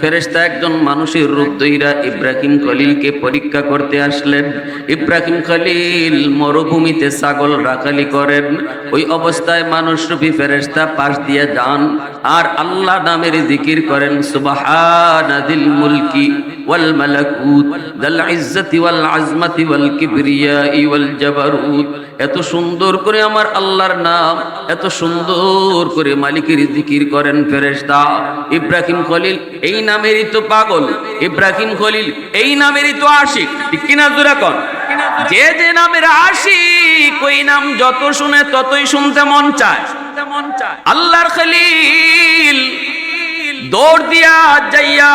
ফেরেশতা একজন মানুষের রূপ ধইরা ইব্রাহিম খলিলকে পরীক্ষা করতে আসলেন। ইব্রাহিম খলিল মরুভূমিতে ছাগল রাখালি করেন। ওই অবস্থায় মানুষরূপী ফেরেশতা পাশ দিয়ে যান আর আল্লাহ নামের জিকির করেন, সুবহানাদিল মুলকি ওয়াল মালাকুত যাল ইজ্জতি ওয়াল আজমাতি ওয়াল কিবরিয়াই ওয়াল জাবারুত। এত সুন্দর করে আমার আল্লাহর নাম, এত সুন্দর করে মালিকের জিকির করেন ফেরেশতা। ইব্রাহিম খলিল এই নামেরই তো পাগল, ইব্রাহিম খলিল এই নামেরই তো আশিক, ঠিক কিনা জোরে কোন? যে যে নামের আশিক ওই নাম যত শুনে ততই শুনতে মন চায়। আল্লাহর খলিল দৌড় দিয়া যাইয়া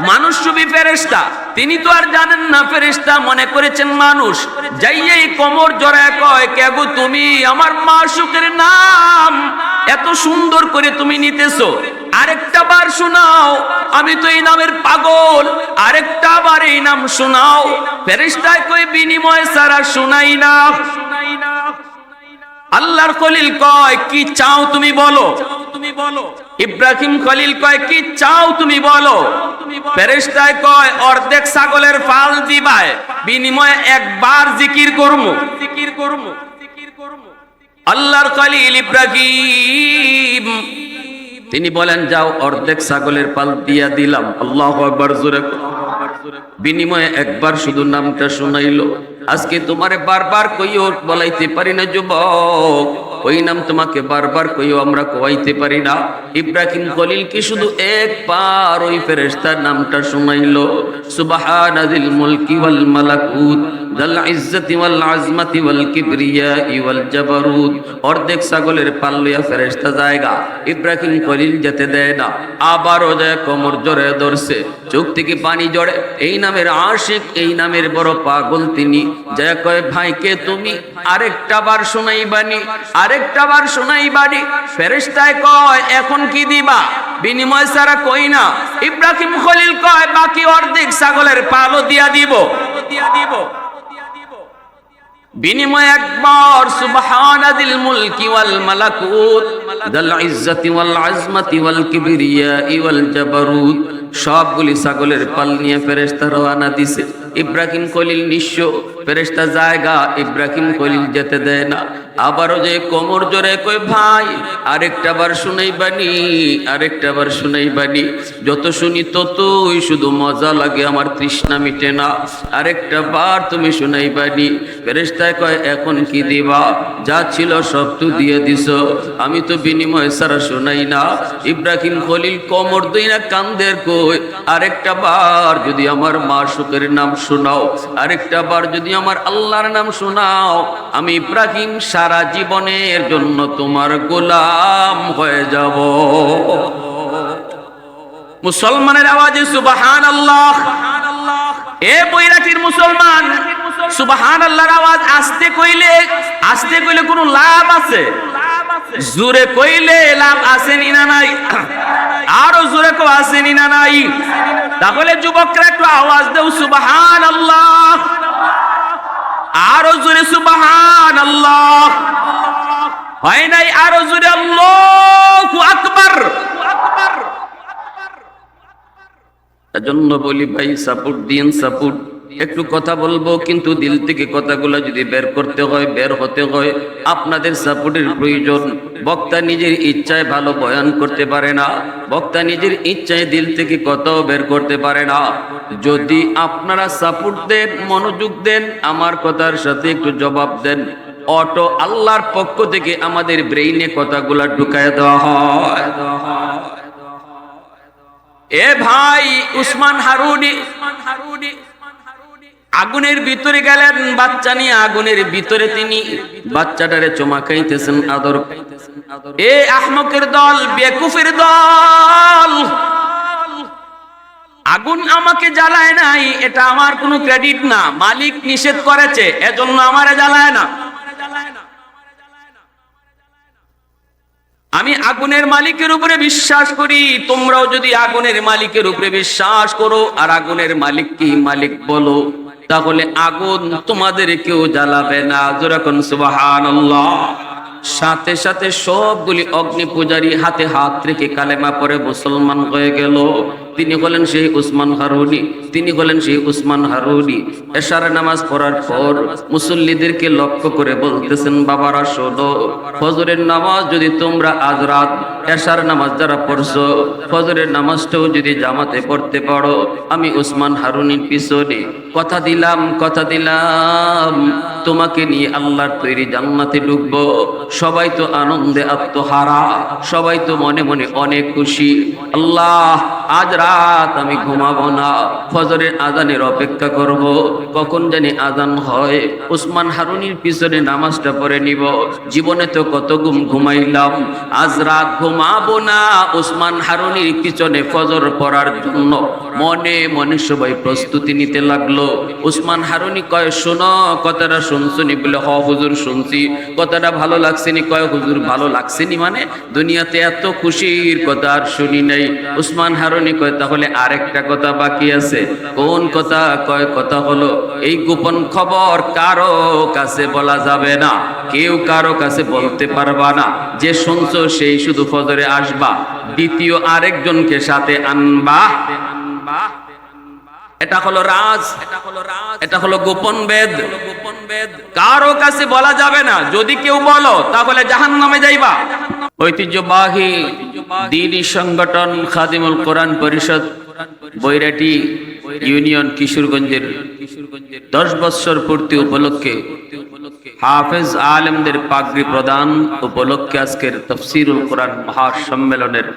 মানুষরূপী ফেরেশতা, তিনি তো আর জানেন না ফেরেশতা, মনে করেছেন মানুষ, যাইয়াই কোমর জড়ায় কয়, কে গো তুমি? আমার মাশউকের নাম এত সুন্দর করে তুমি নিতেছো, আরেকটা বার শোনাও, আমি তো এই নামের পাগল, আরেকটা বার এই নাম শোনাও। ফেরেশতায় কই বিনিময় ছাড়া শোনাই না। আল্লাহর খলিল কয়, কি চাও তুমি বলো। ইব্রাহিম খলিল কয়, কি চাও তুমি বলো। ফেরেশতায় কয়, অর্ধেক ছাগলের ফাল দিবায়, বিনিময়ে একবার জিকির করমু। আল্লাহর খলিল ইব্রাহিম তিনি বলেন, যাও অর্ধেক ছাগলের পাল দিয়া দিলাম। আল্লাহু আকবার জোরে। বিনিময়ে একবার শুধু নামটা শোনাইলো। আজকে তোমারে বারবার কইও বলাইতে পারি না যুবক, ওই নাম তোমাকে বারবার কইও আমরা কোয়াইতে পারি না। ইব্রাহিম খলিল কি শুধু একবার ওই ফেরেশতার নামটা শোনাইলো, সুবহানাদিল মুলকি ওয়াল মালাকুত যাল ইজ্জতি ওয়াল আজমাতি ওয়াল কিবরিয়াই ওয়াল জাবারুত। অর্ধেক ছাগলের পাল লইয়া ফেরেশতা জায়গা, ইব্রাহিম খলিল যেতে দেয় না। আবারও যায় কোমর জড়ে ধরছে, চোখ থেকে পানি জড়ে। এই নামের আশিক, এই নামের বড় পাগল তিনি। যায় কয়, ভাই কে তুমি? আরেকটা বার শোনাইবানি, আরেকটা বার শোনাইবানি। ফেরেশতায় কয়, এখন কি দিবা? বিনিময় ছাড়া কই না। ইব্রাহিম খলিল কয়, বাকি অর্ধেক ছাগলের পালও দিয়া দিব। বিনিময় একবার সুবহানাদিল মুলকি ওয়াল মালাকুত যাল ইজ্জতি ওয়াল আজমাতি ওয়াল কিবরিয়াই ওয়াল জাবারুত। সবগুলি ছাগলের পাল নিয়ে ফেরেশতা রওনা দিছে। ইব্রাহিম খলিল নিঃস্ব, ফেরেশতা জায়গা, ইব্রাহিম খলিল যেতে দেয় না। আবারও যে কোমর জোরে কই, ভাই আরেকটা বার শুনাইবানি, আরেকটা বার শুনাইবানি। যত শুনি ততই শুধু মজা লাগে, আমার তৃষ্ণা মিটে না, আরেকটা বার তুমি শুনাইবানি। ফেরেশতায় কয়, এখন কি দিবা? যা ছিল সব তো দিয়ে দিছো, আমি তো বিনিময় ছাড়া শুনাই না। ইব্রাহিম খলিল কোমর দইনা কান্দের কই, আরেকটা বার যদি আমার মাশউকের নাম শোনাও, আরেকটা বার যদি আমার আল্লাহর নাম শোনাও, আমি ইব্রাহিম সারা জীবনের জন্য তোমার গোলাম হয়ে যাব। মুসলমানের আওয়াজে সুবহানাল্লাহ। এ বৈরাগীর মুসলমান, সুবহানাল্লাহর আওয়াজ আস্তে কইলে কোনো লাভ আছে? জোরে কইলে লাভ আছে না নাই? আরো জোরে কো আছে না নাই? তাহলে যুবকরা একটু আওয়াজ দাও সুবহানাল্লাহ, আরো জোরে সুবহানাল্লাহ। হয় নাই? আরো জোরে আল্লাহু আকবার। এজন্য বলি ভাই, সাপোর্ট দিন, সাপোর্ট। একটু কথা বলবো, কিন্তু দিল থেকে কথাগুলো যদি বের করতে হয়, বের হতে হয়, আপনাদের সাপোর্টের প্রয়োজন। বক্তা নিজের ইচ্ছায় ভালো বয়ান করতে পারে না, বক্তা নিজের ইচ্ছায় দিল থেকে কথাও বের করতে পারে না। যদি আপনারা সাপোর্ট দেন, মনোযোগ দেন, আমার কথার সাথে একটু জবাব দেন, অটো আল্লাহর পক্ষ থেকে আমাদের ব্রেইনে কথাগুলা ঢুকায় দেওয়া হয়। এ ভাই উসমান হারুনি আগুনের ভিতরে গেলেন বাচ্চা নিয়ে, আগুনের ভিতরে তিনি বাচ্চাটারে চুমা খাইতেছেন, আদর। এ আহমকের দল, বেকুফের দল, আগুন আমাকে জ্বালায় নাই, এটা আমার কোনো ক্রেডিট না, মালিক নিষেধ করেছে, এজন্য আমারে জ্বালায় না। আমি আগুনের মালিকের উপরে বিশ্বাস করি, তোমরাও যদি আগুনের মালিকের উপরে বিশ্বাস করো আর আগুনের মালিক কি মালিক বলো, তাহলে আগুন তোমাদের কেউ জ্বালাবে না। যেরকম সুবহানাল্লাহ। সাথে সাথে সবগুলি অগ্নি পূজারী হাতে হাত রেখে কালেমা পড়ে মুসলমান হয়ে গেল। তিনি হলেন সেই উসমান হারুনি, তিনি হলেন সেই উসমান হারুনি। এশার নামাজ পড়ার পর মুসল্লিদেরকে লক্ষ্য করে বলতেছেন, বাবারা শোনো, ফজরের নামাজ যদি তোমরা আজ রাত এশার নামাজ যারা পড়ছো, ফজরের নামাজটাও যদি জামাতে পড়তে পারো, আমি উসমান হারুনির পিছনে কথা দিলাম, কথা দিলাম, তোমাকে নিয়ে আল্লাহর তৈরি জান্নাতে ঢুকবো। সবাই তো আনন্দে আত্মহারা, সবাই তো মনে মনে অনেক খুশি। আল্লাহ, আজ রাত আমি ঘুমাবো না, ফজরের আজানের অপেক্ষা করব, কখন জানি আজান হয়, উসমান হারুনির পিছনে নামাজটা পড়ে নিব। জীবনে তো কত ঘুমাইলাম, আজ রাত ঘুমাবো না, উসমান হারুনির পিছনে ফজর পড়ার জন্য মনে মনে সবাই প্রস্তুতি নিতে লাগলো। উসমান হারুনি কয়, শোনো, কথাটা শুনছনি? বলে, হ হুজুর শুনছি। কথাটা ভালো লাগছেনি? কয়, হুজুর ভালো লাগছেনি মানে দুনিয়াতে এত খুশির কথা আর শুনি নাই। উসমান হারুনি কয়, তাহলে আরেকটা কথা বাকি আছে। কোন কথা? কয়, কথা হলো এই গোপন খবর কারো কাছে বলা যাবে না, কেউ কারো কাছে বলতে পারবা না। যে শুনছো সেই শুধু ফজরে আসবা, দ্বিতীয় আরেকজনকে সাথে আনবা। এটা হলো রাজ, এটা হলো গোপন বেদ, কারো কাছে বলা যাবে না। যদি কেউ বলো তাহলে জাহান্নামে যাইবা। ঐতিহ্যবাহী দ্বীনি সংগঠন খাদিমুল কোরআন পরিষদ বৈরাটি ইউনিয়ন কিশোরগঞ্জের 10 বছর পূর্তি উপলক্ষে হাফেজ আলেমদের পাগড়ি প্রদান উপলক্ষে আজকের তাফসীরুল কোরআন মহাসম্মেলনের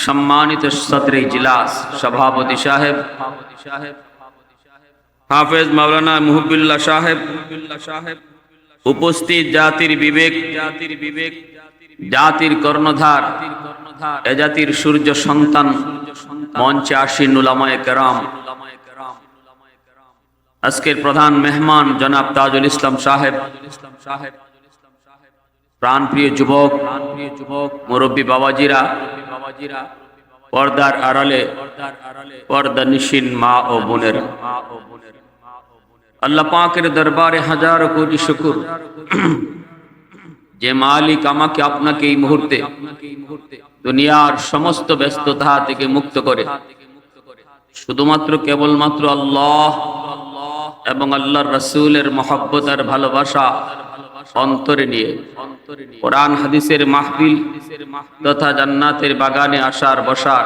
সম্মানিত সদরে ইজলাস সভাপতি সাহেব হাফেজ মাওলানা মুহিবুল্লাহ সাহেব, উপস্থিত জাতির বিবেক, জাতির কর্ণধার, এ জাতির সূর্য সন্তান, মঞ্চে আসীন উলামায়ে কেরাম, আজকের প্রধান মেহমান জনাব তাজুল ইসলাম সাহেব, প্রাণপ্রিয় যুবক, মুরব্বী বাবাজিরা, পর্দার আড়ালে পর্দা নিশিন মা ও বোনেরা, আল্লাহ পাকের দরবারে হাজারো কোটি শুকর, যে মালিক আমাকে আপনাকে এই মুহূর্তে দুনিয়ার সমস্ত ব্যস্ততা থেকে মুক্ত করে শুধুমাত্র কেবলমাত্র আল্লাহ এবং আল্লাহর রাসূলের মহব্বত আর ভালোবাসা অন্তরে নিয়ে কোরআন হাদিসের মাহফিল তথা জান্নাতের বাগানে আসার বসার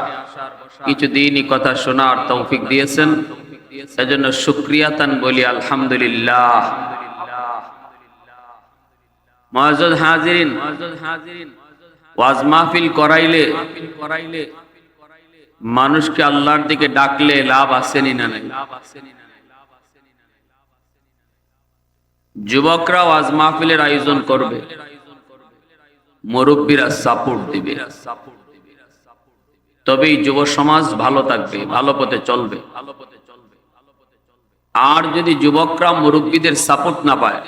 কিছু দিনই কথা শোনার তৌফিক দিয়েছেন। এজন্য শুকরিয়াতান বলি আলহামদুলিল্লাহ। মুআজ্জাজ হাজিরিন, ওয়াজ মাহফিল করাইলে মানুষকে আল্লাহর দিকে ডাকলে লাভ আসেনি না নাই? যুবকরা ওয়াজ মাহফিলের আয়োজন করবে, মুরব্বীরা সাপোর্ট দিবে, তবেই যুব সমাজ ভালো থাকবে, ভালো পথে চলবে। আর যদি যুবকরা মুরব্বীদের সাপোর্ট না পায়,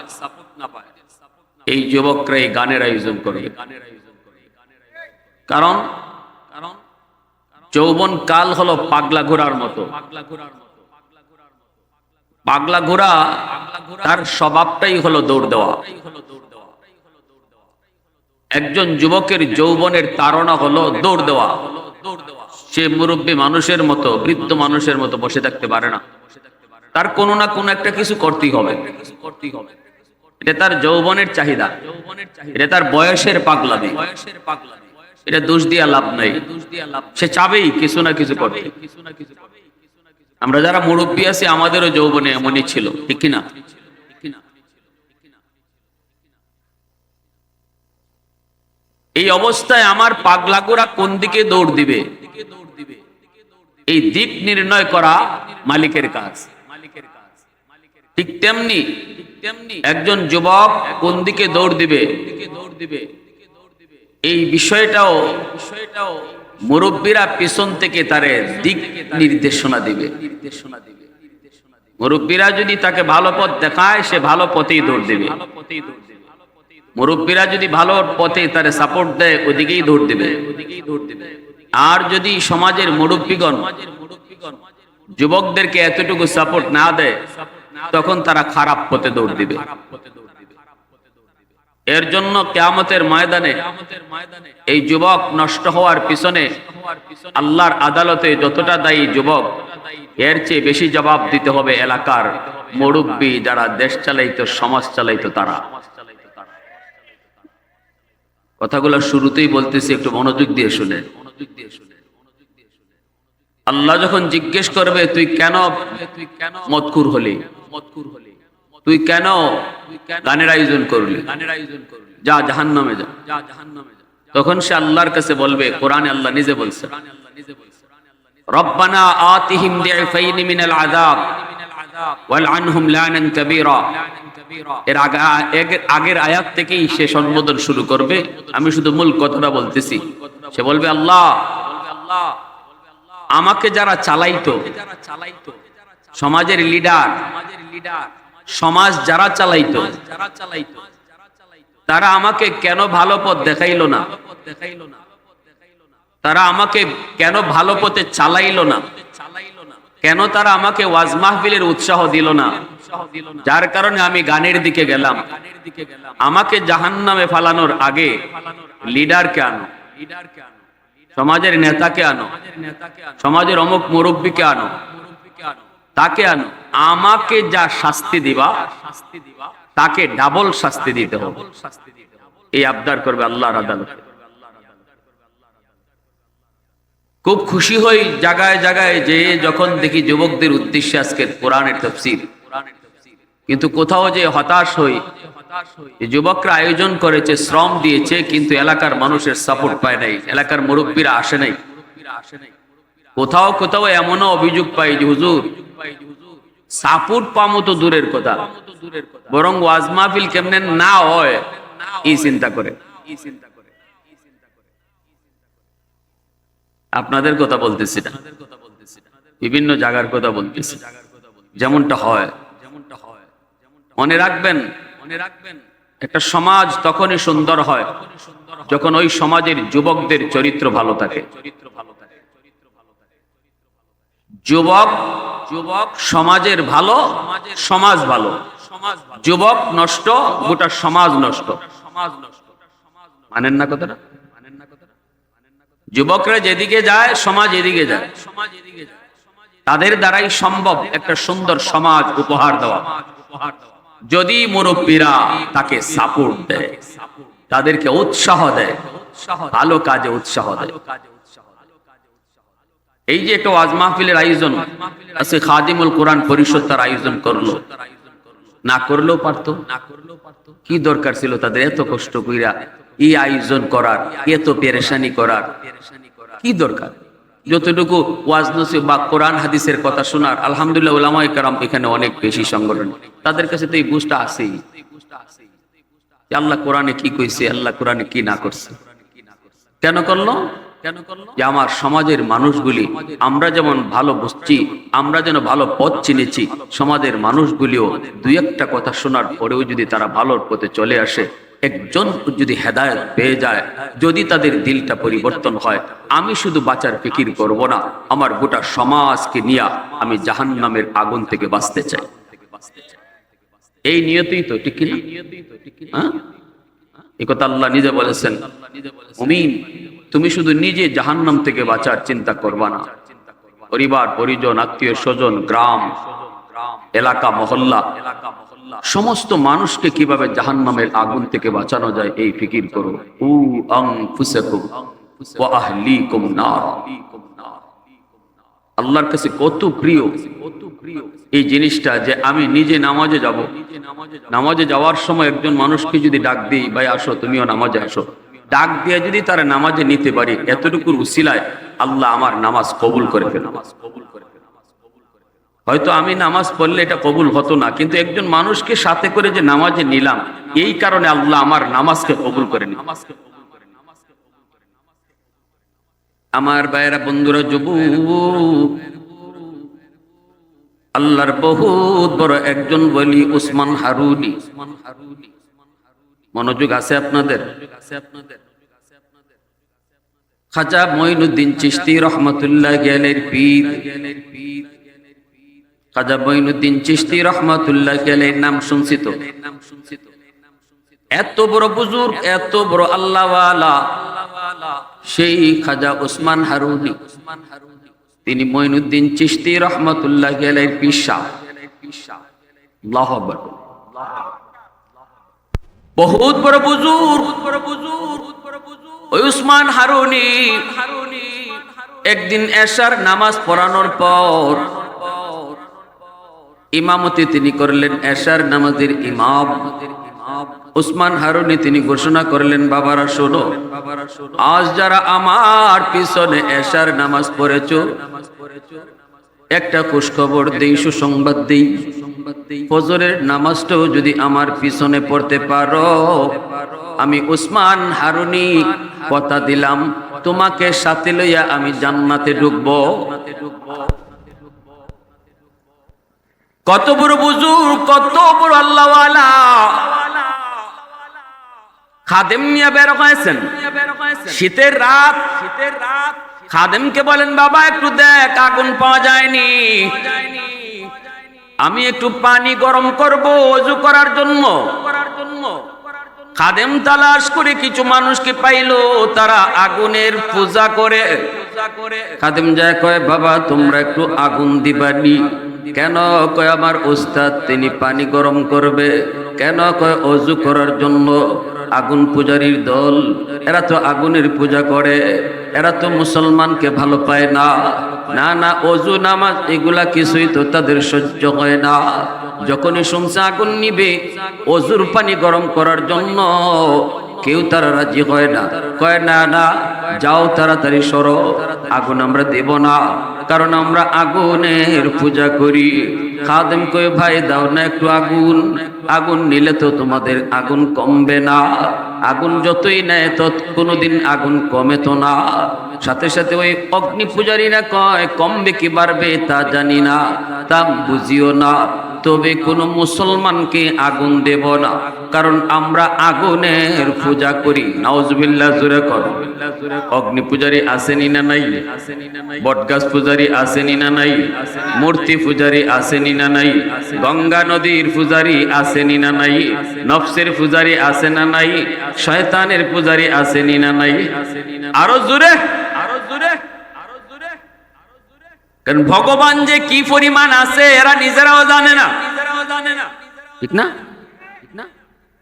এই যুবকরা এই গানের আয়োজন করবে। কারণ যৌবন কাল হলো পাগলা ঘোড়ার মতো। পাগলা ঘোড়া তার স্বভাবটাই হলো দৌড় দেওয়া। একজন যুবকের যৌবনের তাড়না হলো দৌড় দেওয়া। সে মুরব্বী মানুষের মতো, বৃদ্ধ মানুষের মতো বসে থাকতে পারে না, তার কোনো না কোনো একটা কিছু করতেই হবে। এটা তার যৌবনের চাহিদা, এটা তার বয়সের পাগলামি, এটা দোষ দিয়া লাভ নাই। সে চাবেই কিছু না কিছু করতে। আমরা যারা মুরব্বী আছি আমাদেরও যৌবনে এমনই ছিল, ঠিক কিনা? এই অবস্থায় আমার পাগলাগোরা কোন দিকে দৌড় দিবে, এই দিক নির্ণয় করা মালিকের কাজ। ঠিক তেমনি একজন যুবক কোন দিকে দৌড় দিবে, এই বিষয়টাও মুরব্বীরা পিছন থেকে তারে দিক নির্দেশনা দিবে। মুরব্বীরা যদি তাকে ভালো পথ দেখায়, সে ভালো পথেই দৌড় দিবে। মুরব্বীরা যদি ভালো পথে তারে সাপোর্ট দেয়, ওদিকেই দৌড় দিবে। আর যদি সমাজের মুরব্বীগণ যুবকদেরকে এতটুকু সাপোর্ট না দেয়, তখন তারা খারাপ পথে দৌড় দিবে। এর জন্য কিয়ামতের ময়দানে এই যুবক নষ্ট হওয়ার পিছনে আল্লাহর আদালতে যতটা দায়ী যুবক, এর চেয়ে বেশি জবাব দিতে হবে এলাকার মুরব্বি, যারা দেশ চালাইতো, সমাজ চালাইতো তারা। কথাগুলো শুরুতেই বলতেছি, একটু মনোযোগ দিয়ে শুনে। আল্লাহ যখন জিজ্ঞেস করবে তুই কেন মদকুর হলি, তুই কেন গানের আয়োজন করলি, যা জাহান্নামে যা, তখন সে আল্লাহর কাছে বলবে, কোরআনে আল্লাহ নিজে বলছে, রব্বানা আতিহিম দি'ফাইনি মিনাল আযাব ওয়ালআনহুম লানান কাবীরা। এর আগের আয়াত থেকেই সে সম্বোধন শুরু করবে। আমি শুধু মূল কথাটা বলতেছি। সে বলবে, আল্লাহ আমাকে যারা চালাইতো, সমাজের লিডার, সমাজ যারা চালাইতো, তারা আমাকে কেন ভালো পথ দেখাইলো না, তারা আমাকে কেন ভালো পথে চালাইলো না, কেন তারা আমাকে ওয়াজ মাহফিলের উৎসাহ দিল না, যার কারণে আমি গানের দিকে গেলাম। আমাকে জাহান্নামে ফালানোর আগে লিডারকে আনো, সমাজের নেতাকে আনো, সমাজের অমুক মুরব্বীকে আনো, তাকে আনো, আমাকে যা শাস্তি দিবা তাকে ডাবল শাস্তি দিতে হবে। এই আবদার করবে আল্লাহর আদালতে। খুব খুশি হই জায়গায় জায়গায় যে যখন দেখি যুবকদের উদ্দেশ্যে আজকে কোরআনের তাফসীর, কিন্তু কোথাও যে হতাশ হই, যুবকরা আয়োজন করেছে, শ্রম দিয়েছে, কিন্তু এলাকার মানুষের সাপোর্ট পায় নাই, এলাকার মুরব্বীরা আসে নাই। কোথাও কোথাও এমনও অভিযোগ পাই যে হুজুর সাপোর্ট পামো তো দূরের কথা, বরং ওয়াজ মাহফিল কেমনে না হয় এই চিন্তা করে। আপনাদের কথা বলতেছি না, বিভিন্ন জায়গার কথা বলতেছি। যেমনটা হয় মনে রাখবেন, একটা সমাজ তখনই সুন্দর হয় যখন ওই সমাজের যুবকদের চরিত্র ভালো থাকে। যুবক সমাজের ভালো, সমাজ ভালো। যুবক নষ্ট, গোটা সমাজ নষ্ট। মানেন না কথাটা? যুবকরা যেদিকে যায় সমাজ এদিকে যায়। তাদের দ্বারাই সম্ভব একটা সুন্দর সমাজ উপহার দেওয়া, যদি মুরব্বীরা তাকে সাপোর্ট দেয়, তাদেরকে উৎসাহ দেয়, ভালো কাজে উৎসাহ দেয়। এই যে একটা ওয়াজ মাহফিলের আয়োজন আছে, খাদিমুল কোরআন পরিষদ তার আয়োজন করলো, না করলেও পারতো। কি দরকার ছিল তাদের এত কষ্ট কইরা এই আয়োজন করার, এত পেরেশানি করার কি দরকার? যতটুকু ওয়াজ নসিহত বা কোরআন হাদিসের কথা শোনার, আলহামদুলিল্লাহ উলামায়ে কেরাম এখানে অনেক বেশি সংগঠন, তাদের কাছে তো এই বুঝটা আছেই যে আল্লাহ কোরআনে কি কইছে, আল্লাহ কোরআনে কি না করছে। কেন করলো? যে আমার সমাজের মানুষগুলি, আমরা যেমন ভালো বুঝছি, আমরা যেন ভালো পথ চিনেছি, সমাজের মানুষগুলিও দুই একটা কথা শোনার পরেও যদি তারা ভালোর পথে চলে আসে, একজন যদি হেদায়েত পেয়ে যায়, যদি তাদের দিলটা পরিবর্তন হয়, আমি শুধু বাঁচার ফিকির করব না, আমার গোটা সমাজকে নিয়ে আমি জাহান্নামের আগুন থেকে বাঁচতে চাই। এই নিয়তেই তো, ঠিক কিনা? এই কথা আল্লাহ নিজে বলেছেন, মুমিন তুমি শুধু নিজে জাহান্নাম থেকে বাঁচার চিন্তা করবা না, পরিবার পরিজন, আত্মীয় স্বজন, গ্রাম, এলাকা, মহল্লা, সমস্ত মানুষকে কিভাবে জাহান্নামের আগুন থেকে বাঁচানো যায় এই ফিকির করো। উ আনফুসাকুম ওয়া আহলিকুম নার। আল্লাহর কাছে কত প্রিয় এই জিনিসটা যে আমি নিজে নামাজে যাব, নামাজে যাওয়ার সময় একজন মানুষকে যদি ডাক দিই, ভাই আসো তুমিও নামাজে আসো, ডাক দিয়ে যদি তারা নামাজে নিতে পারি, এতটুকুর উসিলায় আল্লাহ আমার নামাজ কবুল করে ফেলে। হয়তো আমি নামাজ পড়লে এটা কবুল হতো না, কিন্তু একজন মানুষকে সাথে করে যে নামাজে নিলাম, এই কারণে আল্লাহ আমার নামাজকে কবুল করে নি। আমার ভাইয়েরা, বন্ধুরা, যুবক, আল্লাহর বহুত বড় একজন বলি উসমান হারুনি। মনোযোগ আছে আপনাদের? খাজা মঈনুদ্দিন চিশতি রহমাতুল্লাহ আলাইহির পীর, খাজা মঈনুদ্দিন চিশতি রহমাতুল্লাহ আলাইহির নাম শুনছি তো? এত বড় বুজুর্গ, এত বড় আল্লাহওয়ালা সেই খাজা ওসমান হারুনি, তিনি মঈনুদ্দিন চিশতি রহমাতুল্লাহ আলাইহির পিসা। আল্লাহু আকবার। বহুত বড় বুজুর্গ। ওই উসমান হারুনি একদিন এশার নামাজ পড়ানোর পর ইমামতি তিনি করলেন, এশার নামাজের ইমাম উসমান হারুনি তিনি ঘোষণা করলেন, বাবারা শোনো, আজ যারা আমার পিছনে এশার নামাজ পড়েছো, একটা খুশখবর দেই, সুসংবাদ দেই, ফজরের নামাজটাও যদি আমার পিছনে পড়তে পারো, আমি উসমান হারুনি কথা দিলাম তোমাকে সাথে লইয়া আমি জান্নাতে ঢুকবো। কত বড় বুজুর্গ, কত বড় আল্লাহওয়ালা। খাদেম নিয়ে বের হয়েছেন শীতের রাত। খাদেমকে বলেন, বাবা একটু দেখ, আগুন পাওয়া যায়নি, আমি একটু পানি গরম করব ওযু করার জন্য। খাদেম তালাশ করে কিছু মানুষকে পাইলো, তারা আগুনের পূজা করে। খাদেম যায় কয়, বাবা তোমরা একটু আগুন দিবানি কেন? কয় আমার উস্তাদ তিনি পানি গরম করবে। কেন? কয় ওযু করার জন্য। আগুন পূজারীর দল, এরা তো আগুনের পূজা করে, এরা তো মুসলমানকে ভালো পায় না। না না, ওযু নামাজ এগুলা কিছুই তো তাদের সহ্য হয় না। যখনই শুনছে আগুন নিবে ওযুর পানি গরম করার জন্য, কেউ তারা রাজি হয় না। কয় না না, যাও তাড়াতাড়ি সরো, আগুন আমরা দেব না, কারণ আমরা আগুনের পূজা করি। খাদেম কয়, ভাই দাও না একটু আগুন, আগুন নিলে তো তোমাদের আগুন কমবে না, আগুন যতই নেয় তত কোনোদিন আগুন কমে তো না। সাথে সাথে ওই অগ্নি পূজারীরা কয়, কমবে কি বাড়বে তা জানি না, তা বুঝিও না, তবে কোনো মুসলমানকে আগুন দেব না, কারণ আমরা আগুনের পূজা করি। নাউজুবিল্লাহ, জোরে কর। অগ্নি পূজারী আসেনি না নাই? বটগাছ পূজারী আসেনি না নাই? মূর্তি পূজারী আসেনি না নাই? গঙ্গা নদীর পূজারী আসেনি না নাই? নফসের পূজারী আসে না নাই? শয়তানের পূজারী আসেনি না নাই? আরো জোরে, আরো জোরে। কারণ ভগবান যে কি পরিমাণ আছে এরা নিজেরাও জানে না, ঠিক না?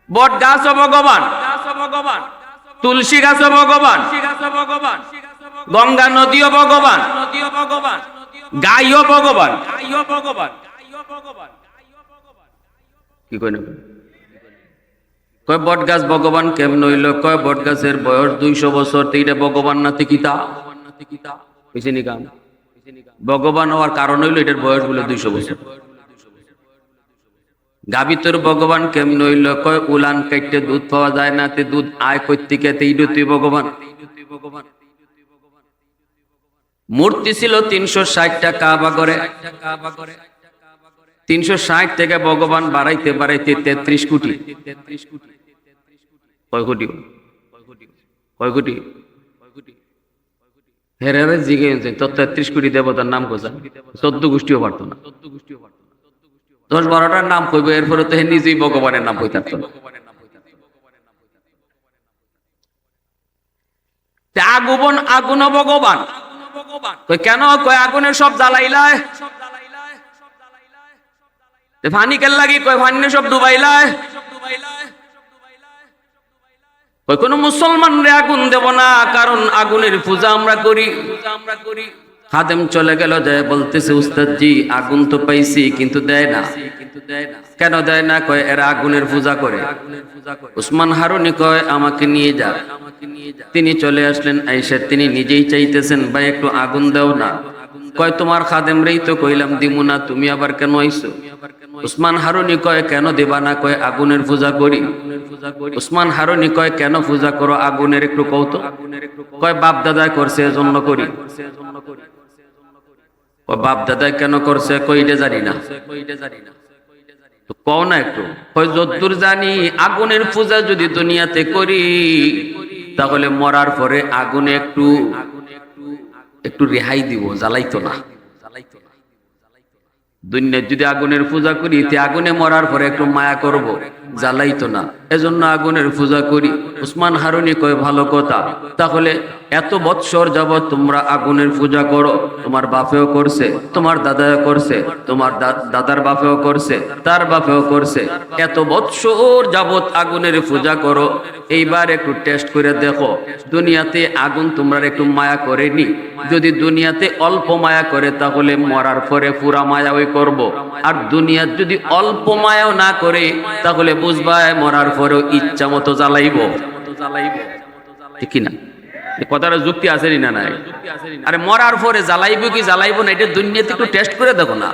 বট গাছও ভগবান, তুলসী গাছও ভগবান, গঙ্গা নদীও ভগবান, গাইও ভগবান। কি কই না? কয় বট গাছ ভগবান কেমন হইল? কয় বট গাছের বয়স 200 বছর, এইটা ভগবান নাতে কিতা হইছে নি কাম? ভগবান হওয়ার কারণ হইল এটার বয়স বলে 200 বছর। গাবিতর ভগবান কেমন হইল? কয় উলান কাটতে দুধ পাওয়া যায় না, তে দুধ আয় করতে গেতে তুই ভগবান। মূর্তি ছিল 360 টাকা বাগরে, 360 থেকে ভগবান বাড়াইতে বাড়াইতে 33 কোটি। কয় কোটি? কয় কোটি? হেরে জিগে তো 33 কোটি দেবতার নাম কোথা? 14 গোষ্ঠীও পারতো না। 10-12টার নাম কইব, এরপরে তো নিজেই ভগবানের নাম কইতে পারতো না। আগুন, আগুন ভগবান। কই কেন? কয় আগুনের সব জ্বালাইলায়, পানি কেন লাগি? কয় পানি সব ডুবাইলায়। কই কোন মুসলমান রে আগুন দেব না, কারণ আগুনের পূজা আমরা করি। খাদেম চলে গেল, যায় বলতেছে, উস্তাদ জি আগুন তো পাইছি কিন্তু দেয় না। কেন দেয় না? কয় এরা আগুনের পূজা করে। উসমান হারুনি কয় আমাকে নিয়ে যা। তিনি চলে আসলেন, আইসা তিনি নিজেই চাইতেছেন, ভাই একটু আগুন দাও না। কয় তোমার খাদেম রেই তো কইলাম দিমু না, তুমি আবার কেন আইছো? উসমান হারুনি কয় কেন দেবা না? কয় আগুনের পূজা করি। উসমান হারুনি কয় কেন পূজা করো আগুনের, একটু কৌতো। কয় বাপ দাদায় করছে এজন্য করি। বাপ দাদায় কেন করছে? কই এটা জানি না। তো কও না একটু। কই যতদূর জানি আগুনের পূজা যদি দুনিয়াতে করি, তাহলে মরার পরে আগুনে একটু একটু রেহাই দিব, জ্বালাইতো না। দুনিয়ায় যদি আগুনের পূজা করি, তে আগুনে মরার পরে একটু মায়া করব, জ্বালাইতো না, এজন্য আগুনের পূজা করি। উসমান হারুনি কয় ভালো কথা, তাহলে এত বৎসর যাবৎ তোমরা আগুনের পূজা করো, তোমার বাপেও করছে, তোমার দাদাও করছে, তোমার দাদার বাপেও করছে, তার বাপেও করছে, এত বৎসর যাবৎ আগুনের পূজা করো, এইবার একটু টেস্ট করে দেখো দুনিয়াতে আগুন তোমরা একটু মায়া করেনি? যদি দুনিয়াতে অল্প মায়া করে তাহলে মরার পরে পুরা মায়া ওই করব, আর দুনিয়া যদি অল্প মায়াও না করে তাহলে বুঝবা মরার পরেও ইচ্ছা মতো জ্বালাইব। ঠিক না? কথাটা যুক্তি আছে না? নাই। আরে মরার পরে জ্বালাইব কি জ্বালাইব না এটা দুনিয়াতে একটু টেস্ট করে দেখো না।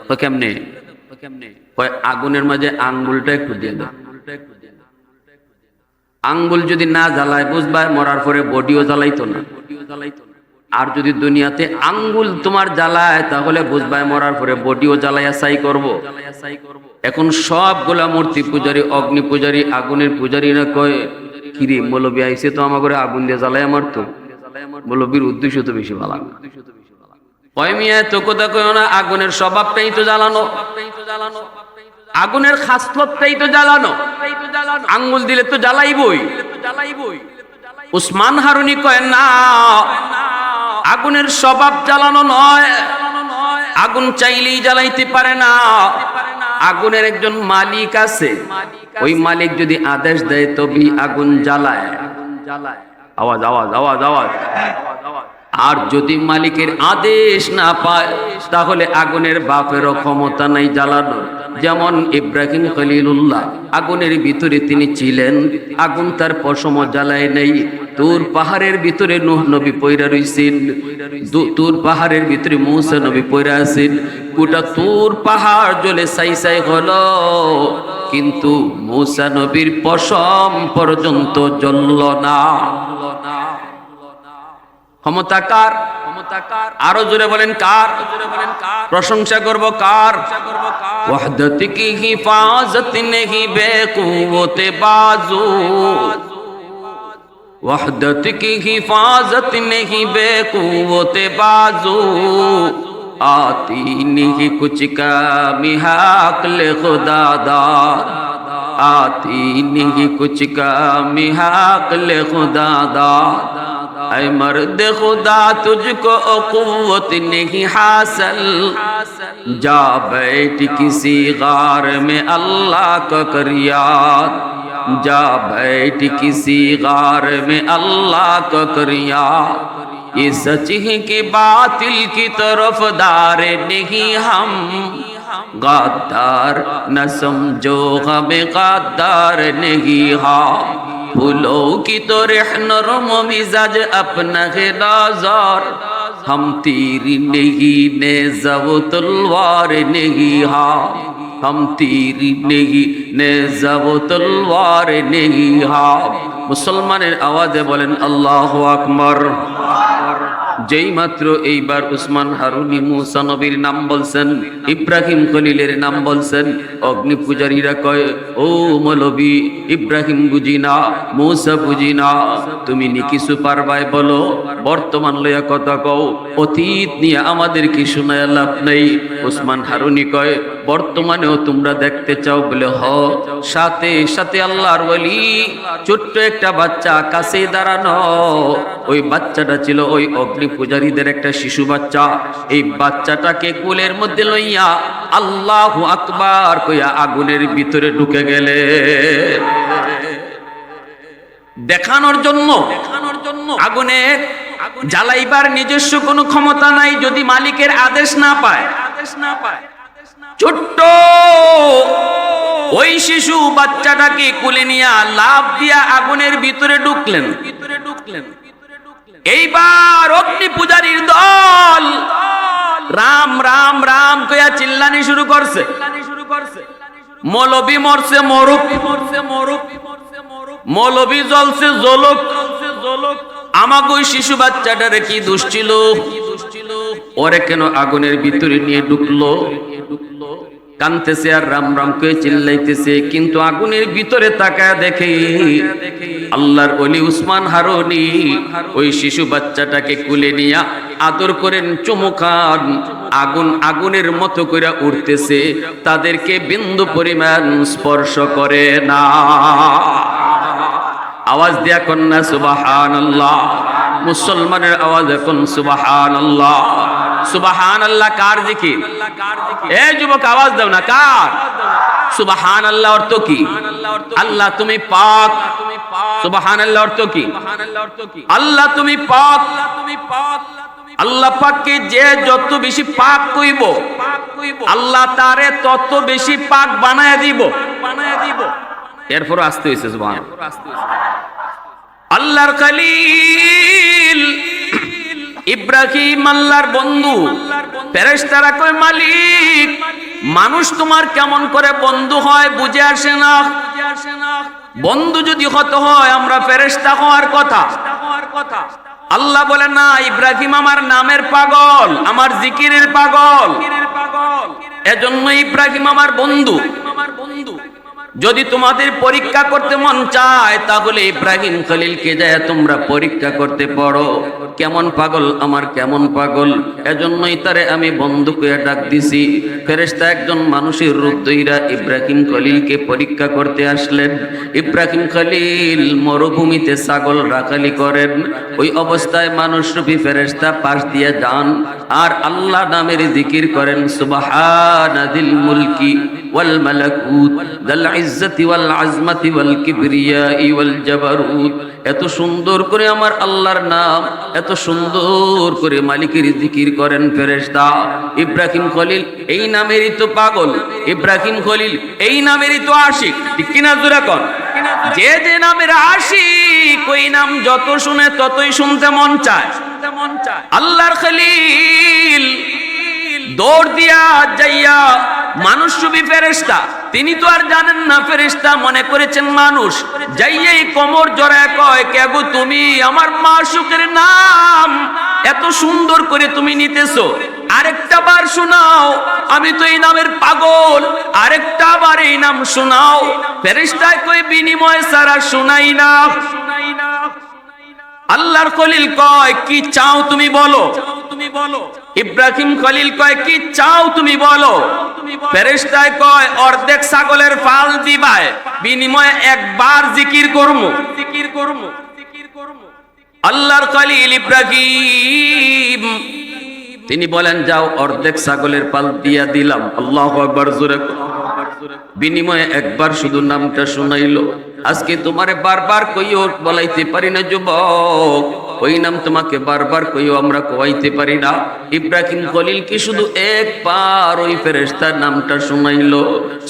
তো কেমনে? আগুনের মাঝে আঙ্গুলটা একটু দিয়ে দাও, আঙ্গুল যদি না জ্বালায় বুঝবা মরার পরে বডিও জ্বালাইতো না। আর যদি দুনিয়াতে আঙ্গুল তোমার জ্বালায় তাহলে বুঝবা মরার পরে বডিও জ্বালাইয়া সাই করব। এখন সবগুলা মূর্তি পূজারী, অগ্নি পূজারী, আগুনের পূজারীরা কয় কিরে মৌলবী আইসে তো আমার করে আগুন দিয়ে জ্বালাই আমার, তো মৌলবীর উদ্দেশ্য তো বেশি ভালো কয় মিয়া তো কথা কয় না, আগুনের স্বভাবটাই তো জ্বালানো, আগুনের খাসলতটাই তো জ্বালানো, আঙ্গুল দিলে তো জ্বালাইবই। উসমান হারুনি কয় না, আগুনের স্বভাব জ্বালানো নয়, আগুন চাইলেই জ্বালাইতে পারে না, আগুনের একজন মালিক আছে, ওই মালিক যদি আদেশ দেয় তবেই আগুন জ্বালায়। আওয়াজ আওয়াজ আওয়াজ আওয়াজ। আর যদি মালিকের আদেশ না পায় তাহলে আগুনের বাপেরও ক্ষমতা নাই জ্বালানোর। যেমন ইব্রাহিম খলিলুল্লাহ আগুনের ভিতরে তিনি ছিলেন, আগুন তার পশম জ্বালায় নেই। তুর পাহাড়ের ভিতরে নূহ নবী পয়রা রইছেন, তুর পাহাড়ের ভিতরে মূসা নবী পয়রা আছেন, গোটা তুর পাহাড় জ্বলে ছাই ছাই হলো, কিন্তু মূসা নবীর পশম পর্যন্ত জ্বলল না। ক্ষমতা কার? আরো জোরে বলেন কার? প্রশংসা করব কার? ওয়াহদত কি হিফাজত নেহি বেকুওতে বাজু, ওয়াহদত কি হিফাজত নেহি বেকুওতে বাজু, आती नहीं कुछ कामी हाकल खुदादार, आती नहीं कुछ कामी हाकल खुदादार। ऐ मर्द खुदा तुझको कुव्वत नहीं हासिल, जा बैठ किसी गार में अल्लाह का कर याद, जा बैठ किसी गार में अल्लाह का कर याद। ये सच है कि बातिल की तरफ दार नहीं हम, गद्दार न समझो हमें गद्दार नहीं हाँ। फूलों की तो रहनुम मिजाज अपना है नाज़ार, हम तीर नहीं नेज़ा वो तलवार नहीं हाँ, हम तीर नहीं नेज़ा वो तलवार नहीं हाँ। মুসলমানের আওয়াজে বলেন আল্লাহু আকবার। যেই মাত্র এইবার উসমান হারুনি মূসা নবীর নাম বলছেন, ইব্রাহিম খলিলের নাম বলছেন, অগ্নি পূজারীরা কয় ও মৌলবী ইব্রাহিম বুঝি না, মূসা বুঝি না, তুমি নি কিছু পারবাই বলো, বর্তমান লইয়া কথা কও, অতীত নিয়ে আমাদের কি শোনায় লাভ নেই। উসমান হারুনি কয় বর্তমানেও তোমরা দেখতে চাও বলে হ। সাথে সাথে আল্লাহর ওলি ছোট্ট একটা বাচ্চা কাছে দাঁড়ানো, ওই বাচ্চাটা ছিল ওই অগ্নি পূজারীদের একটা শিশু বাচ্চা। এই বাচ্চাটাকে কোলের মধ্যে লইয়া আল্লাহু আকবার কইয়া আগুনের ভিতরে ঢুকে গেলে দেখানোর জন্য আগুনের জ্বালাইবার নিজস্ব কোনো ক্ষমতা নাই যদি মালিকের আদেশ না পায়। ছোট্ট ওই শিশু বাচ্চাটাকে কোলে নিয়ে লাফ দিয়া আগুনের ভিতরে ঢুকলেন। এইবার অগ্নি পূজারীর দল রাম রাম রাম কইয়া চিল্লানি শুরু করছে। মৌলবী মরছে মরুক, মৌলবী জ্বলছে জ্বলুক, আমাকে ওই শিশু বাচ্চাটারে কি দোষ ছিল, ওরে কেন আগুনের ভিতরে নিয়ে ঢুকলো? কানতেছে আর রাম রাম করে চিল্লাইতেছে, কিন্তু আগুনের ভিতরে তাকায় দেখে আল্লাহর ওলি উসমান হারুনি ওই শিশু বাচ্চাটাকে কুলে নিয়া আদর করেন, চুমু খান। আগুন আগুনের মতো করে উঠতেছে, তাদেরকে বিন্দু পরিমাণ স্পর্শ করে না। আওয়াজ দিয়া কন্যা সুবহানাল্লাহ। মুসলমানের আওয়াজ এখন সুবহানাল্লাহ। সুবহানাল্লাহ কার জিকির? এ যুবক আওয়াজ দাও না, কার? সুবহানাল্লাহ অর্থ কি? আল্লাহ তুমি পাক। সুবহানাল্লাহ অর্থ কি? আল্লাহ তুমি পাক। আল্লাহ পাককে যে যত বেশি পাক কইব, আল্লাহ তারে তত বেশি পাক বানায় দিব। এরপর আসতে হইছে সুবহানাল্লাহ। আল্লাহর খলিল ইব্রাহিম আল্লাহর বন্ধু। ফেরেশতারা কয় মালিক, মানুষ তোমার কেমন করে বন্ধু হয় বুঝে আসে না। বন্ধু যদি হতে হয় আমরা ফেরেশতা হওয়ার কথা। আল্লাহ বলে না, ইব্রাহিম আমার নামের পাগল, আমার জিকিরের পাগল, এজন্য ইব্রাহিম আমার বন্ধু। যদি তোমাদের পরীক্ষা করতে মন চায় তাহলে ইব্রাহিম খলিলকে যায় তোমরা পরীক্ষা করতে পারো, কেমন পাগল আমার কেমন পাগল। এজন্যই তারে আমি বন্ধু করে ডাক দিছি। ফেরেশতা একজন মানুষের রূপ ধইরা ইব্রাহিম খলিলকে পরীক্ষা করতে আসলেন। ইব্রাহিম খলিল মরুভূমিতে ছাগল রাখালি করেন। ওই অবস্থায় মানুষরূপী ফেরেশতা পাশ দিয়ে যান আর আল্লাহ নামের জিকির করেন, সুবহানাদিল মুলকি ওয়াল মালাকুত যাল ইজ্জতি ওয়াল আজমাতি ওয়াল কিবরিয়াই ওয়াল জাবারুত। এত সুন্দর করে আমার আল্লাহর নাম, এত সুন্দর করে মালিকের জিকির করেন ফেরেশতা। ইব্রাহিম খলিল এই নামেরই তো পাগল, ইব্রাহিম খলিল এই নামেরই তো আশিক, ঠিক কিনা জোরে কোন? যে যে নামের আশিক ওই নাম যত শুনে ততই শুনতে মন চায়। আল্লাহর খলিল দৌড় দিয়া যাইয়া মানুষরূপী ফেরেশতা, তিনি তো আর জানেন না ফেরেশতা, মনে করেছেন মানুষ। যাইয়াই কোমর জড়ায় কয়, কে গো তুমি? আমার মাশউকের নাম এত সুন্দর করে তুমি নিতেছো, আরেকটা বার শোনাও, আমি তো এই নামের পাগল, আরেকটা বার এই নাম শোনাও। ফেরেশতায় কই বিনিময় ছাড়া শোনাই না। আল্লাহর খলিল কয়, কি চাও তুমি বলো। ইব্রাহিম খলিল কয়, কি চাও তুমি বলো। ফেরেশতায় কয়, অর্ধেক ছাগলের ফাল দিবায়, বিনিময়ে একবার জিকির করমু। আল্লাহর খলিল ইব্রাহিম তিনি বলেন, যাও অর্ধেক ছাগলের পাল দিয়া দিলাম। আল্লাহু আকবার জোরে। বিনিময়ে একবার শুধু নামটা শুনাইলো। আজকে তোমারে বারবার কইও বলাইতে পারি না যুবক, ওই নাম তোমাকে বারবার কইও আমরা কোয়াইতে পারি না। ইব্রাহিম খলিল কি শুধু একবার ওই ফেরেশতার নামটা শুনাইলো,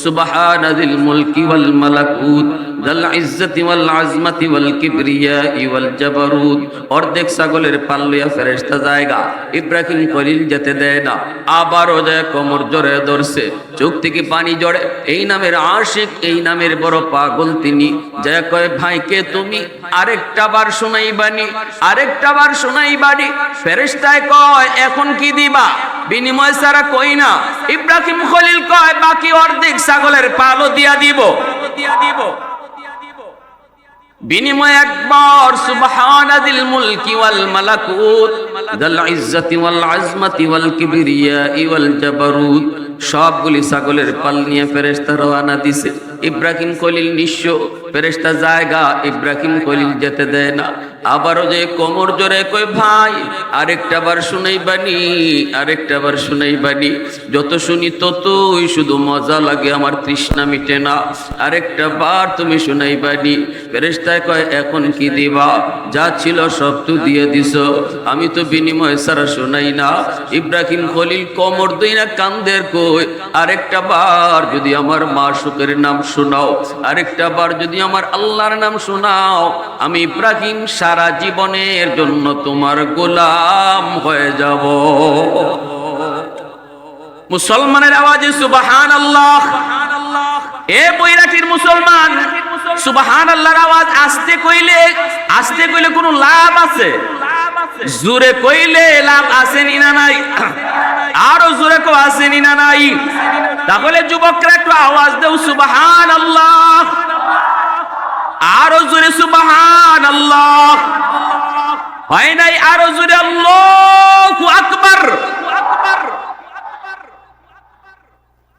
সুবহানাদিল মুলকি ওয়াল মালাকুত যাল ইজ্জতি ওয়াল আজমাতি ওয়াল কিবরিয়াই ওয়াল জাবারুত। অর্ধেক ছাগলের পাল লইয়া ফেরেশতা জায়গা, ইব্রাহিম খলিল যেতে দেয় না। আবারও যায় কোমর জড়ে ধরছে, চোখ থেকে পানি জড়ে। এই নামের আশিক, এই নামের বড় পাগল তিনি। যা কয়, ভাই কে তুমি? আরেকটা বার শোনাইবানি, আরেকটা বার শোনাইবানি। ফেরেশতায় কয়, এখন কি দিবা? বিনিময় ছাড়া কই না। ইব্রাহিম খলিল কয়, বাকি অর্ধেক ছাগলের পালও দিয়া দিব। বিনিময় একবার সুবহানাদিল মুলকি ওয়াল মালাকুত যাল ইজ্জতি ওয়াল আজমাতি ওয়াল কিবরিয়াই ওয়াল জাবারুত। সবগুলি ছাগলের পাল নিয়ে ফেরেশতা রওনা দিছে। ইব্রাহিম খলিল নিঃস্ব, ফেরেশতা জায়গা, ইব্রাহিম খলিল যেতে দেয় না। আবারও যে কোমর জোরে কই, ভাই আরেকটা বার শুনাইবানি, আরেকটা বার শুনাইবানি। যত শুনি ততই শুধু মজা লাগে, আমার তৃষ্ণা মিটে না, আরেকটা বার তুমি শুনাইবানি। ফেরেশতায় কয়, এখন কি দিবা? যা ছিল সব তো দিয়ে দিছো, আমি তো বিনিময় ছাড়া শুনাই না। ইব্রাহিম খলিল কোমর দইনা কান্দের কই, আরেকটা বার যদি আমার মাশউকের নাম শোনাও, আরেকটা বার যদি আমার আল্লাহর নাম শোনাও, আমি ইব্রাহিম সারা জীবনের জন্য তোমার গোলাম হয়ে যাব। মুসলমানের আওয়াজে সুবহানাল্লাহ। এ বৈরাগীর মুসলমান, সুবহানাল্লাহর আওয়াজ আস্তে কইলে কোনো লাভ আছে? জোরে কইলে লাভ আছে নি না নাই? আরো জোরে কো আছে নি না নাই? তাহলে যুবকরা একটু আওয়াজ দাও সুবহানাল্লাহ, আরো জোরে সুবহানাল্লাহ। হয় নাই? আরো জোরে আল্লাহু আকবার।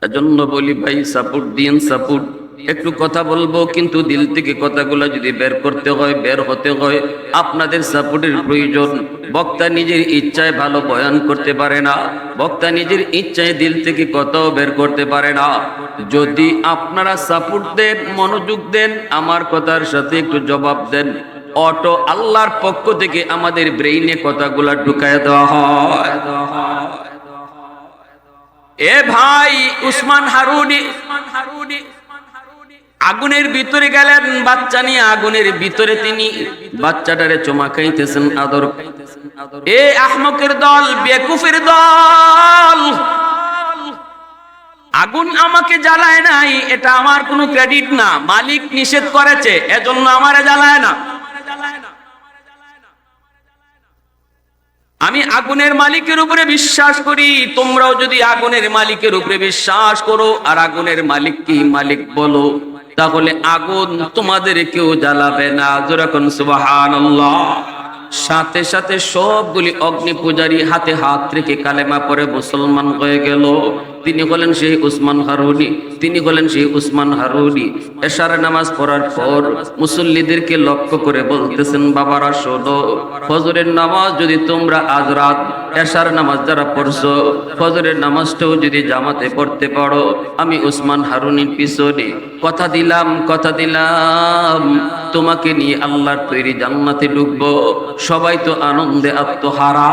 এজন্য বলি ভাই, সাপোর্ট দিন, সাপোর্ট। একটু কথা বলবো, কিন্তু দিল থেকে কথাগুলো যদি বের করতে হয়, বের হতে হয়, আপনাদের সাপোর্টের প্রয়োজন। বক্তা নিজের ইচ্ছায় ভালো বয়ান করতে পারে না, বক্তা নিজের ইচ্ছায় দিল থেকে কথাও বের করতে পারে না। যদি আপনারা সাপোর্ট দেন, মনোযোগ দেন, আমার কথার সাথে একটু জবাব দেন, অটো আল্লাহর পক্ষ থেকে আমাদের ব্রেইনে কথাগুলা ঢুকায় দেওয়া হয়। এ ভাই, উসমান হারুনি আগুনের ভিতরে গেলেন বাচ্চা নিয়ে, আগুনের ভিতরে তিনি বাচ্চাটারে চুমা খাইতেছেন, আদর। এ আহমকের দল, বেকুফের দল, আগুন আমাকে জ্বালায় নাই, এটা আমার কোনো ক্রেডিট না, মালিক নিষেধ করেছে, এজন্য আমারে জ্বালায় না। আমি আগুনের মালিকের উপরে বিশ্বাস করি, তোমরাও যদি আগুনের মালিকের উপরে বিশ্বাস করো আর আগুনের মালিক কি মালিক বলো, তাহলে আগুন তোমাদের কেউ জ্বালাবে না। যেরকম সুবহানাল্লাহ। সাথে সাথে সবগুলি অগ্নি পূজারী হাতে হাত রেখে কালেমা পড়ে মুসলমান হয়ে গেল। তিনি হলেন সেই উসমান হারুনি, তিনি হলেন সেই উসমান হারুনি। এশার নামাজ পড়ার পর মুসল্লিদেরকে লক্ষ্য করে বলতেছেন, বাবারা শোনো, ফজরের নামাজ যদি তোমরা আজ রাত এশার নামাজ যারা পড়ছো, ফজরের নামাজটাও যদি জামাতে পড়তে পারো, আমি উসমান হারুনির পিছনে কথা দিলাম, কথা দিলাম, তোমাকে নিয়ে আল্লাহর তৈরি জান্নাতে ঢুকবো। সবাই তো আনন্দে আত্মহারা,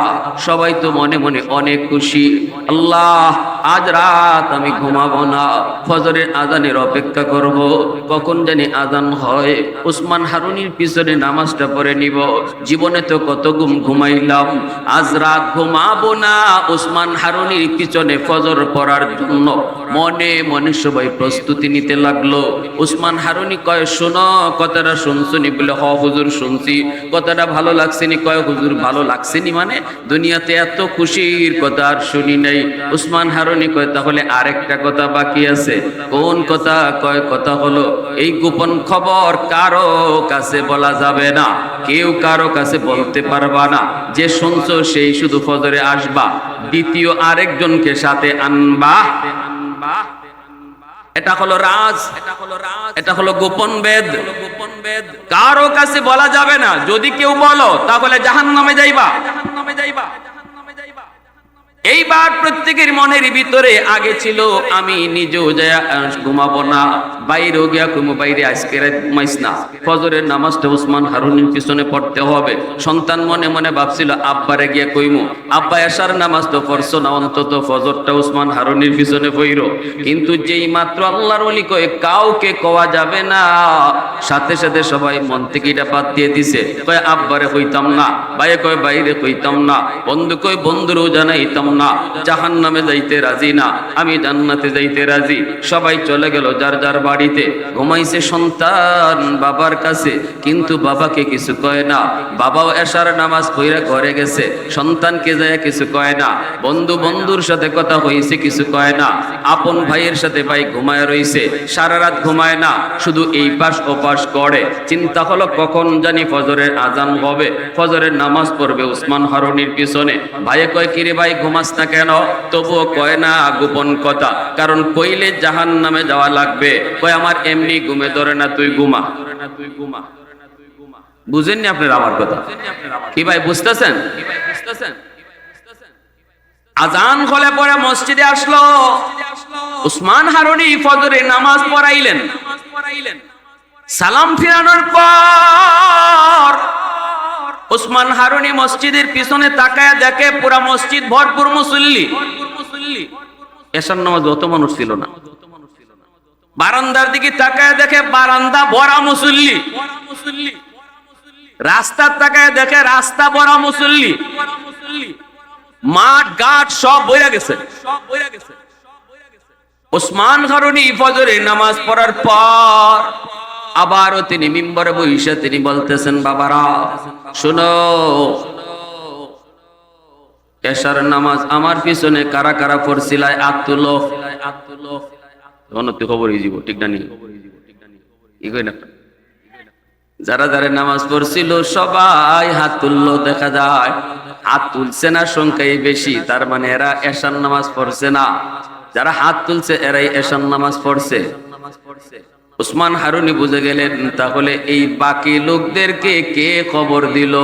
সবাই তো মনে মনে অনেক খুশি। আল্লাহ, আজ রাত আমি ঘুমাবো না, ফজরের আজানের অপেক্ষা করব, কখন জানি আজান হয়, উসমান হারুনির পিছনে নামাজটা পড়ে নিব। জীবনে তো কত ঘুমাইলাম, আজ রাত ঘুমাবো না, উসমান হারুনির পিছনে ফজর পড়ার জন্য মনে মনে সবাই প্রস্তুতি নিতে লাগলো। উসমান হারুনি কয়, শোনো, কথাটা শুনছনি? বলে, হ হুজুর শুনছি। কথাটা ভালো লাগছেনি? কয়, হুজুর ভালো লাগছেনি মানে দুনিয়াতে এত খুশির কথা আর শুনি নাই। উসমান হারুনি কয়, তাহলে আরেকটা কথা বাকি আছে। কোন কথা? কয়, কথা হলো এই গোপন খবর কারো কাছে বলা যাবে না, কেউ কারো কাছে বলতে পারবা না, যে শুনছো সেই শুধু ফজরে আসবা, দ্বিতীয় আরেকজনকে সাথে আনবা। এটা হলো রাজ, এটা হলো গোপন বেদ, কারো কাছে বলা যাবে না। যদি কেউ বলো তাহলে জাহান্নামে যাইবা। এইবার প্রত্যেকের মনের ভিতরে আগে ছিল, আমি নিজেও যায় ঘুমাবো না, বাইরেও গিয়া ঘুমো, বাইরে আজকে রাত ঘুমাইস না, ফজরের নামাজটা উসমান হারুনির পিছনে পড়তে হবে। সন্তান মনে মনে ভাবছিল, আব্বারে গিয়া কইমু, আব্বা এশার নামাজ তো পড়ছো না, অন্তত ফজরটা উসমান হারুনির পিছনে পইরো। কিন্তু যেই মাত্র আল্লাহর ওলি কয় কাউকে কোয়া যাবে না, সাথে সাথে সবাই মন থেকে এটা বাদ দিয়ে দিছে। কয়, আব্বারে কইতাম না, ভাইয়ে কয় বাইরে কইতাম না, বন্ধু কয় বন্ধুরও জানাইতাম না, জাহান্নামে যাইতে রাজি না, আমি জান্নাতে যাইতে রাজি। সবাই চলে গেল যার যার বাড়িতে। ঘুমাইছে সন্তান বাবার কাছে, কিন্তু বাবাকে কিছু কয় না। বাবাও এশার নামাজ পড়ে ঘরে গেছে, সন্তানকে যায় কিছু কয় না। বন্ধু বন্ধুর সাথে কথা হইছে, কিছু কয় না। আপন ভাইয়ের সাথে ভাই ঘুমায় রইছে, সারা রাত ঘুমায় না, শুধু এই পাশ ও পাশ করে। চিন্তা হলো কখন জানি ফজরের আজান হবে, ফজরের নামাজ পড়বে উসমান হারুনির পিছনে। ভাইয়ে কয়, কিরে ভাই ঘুমাস না কেন? তবুও কয় না, গোপন কথা, কারণ কইলে জাহান্নামে যাওয়া লাগবে। কয়, আমার এমনি ঘুমে ধরে না, তুই ঘুমা। বুঝেননি আপনারা আমার কথা? কি ভাই বুঝতেছেন? আজান হলে পরে মসজিদে আসলো, উসমান হারুনি ফজরের নামাজ পড়াইলেন। সালাম ফিরানোর পর উসমান হারুনি মসজিদের পিছনে তাকায় দেখে পুরা মসজিদ ভরপুর মুসল্লি। এশার নামাজ অত মানুষ ছিল না। বারান্দার দিকে তাকায় দেখে বারান্দা ভরা মুসল্লি। রাস্তার তাকায় দেখে রাস্তা ভরা মুসল্লি। মাঠ ঘাট সব বইরা গেছে। উসমান হারুনি ফজরে নামাজ পড়ার পর আবারও তিনি মিম্বরে বসে তিনি বলতেছেন, বাবারা শোনো, এশার নামাজ আমার পিছনে কারা কারা পড়ছিল, হাত তুলো। খবর হয়ে যাব, ঠিক না? যারা যারা নামাজ পড়ছিল সবাই হাত তুললো। দেখা যায় হাত তুলছে না সংখ্যাই বেশি, তার মানে এরা এশার নামাজ পড়ছে না। যারা হাত তুলছে এরাই এশার নামাজ পড়ছে। উসমান হারুনি বুঝে গেলেন তাহলে এই বাকি লোকদেরকে কে খবর দিল।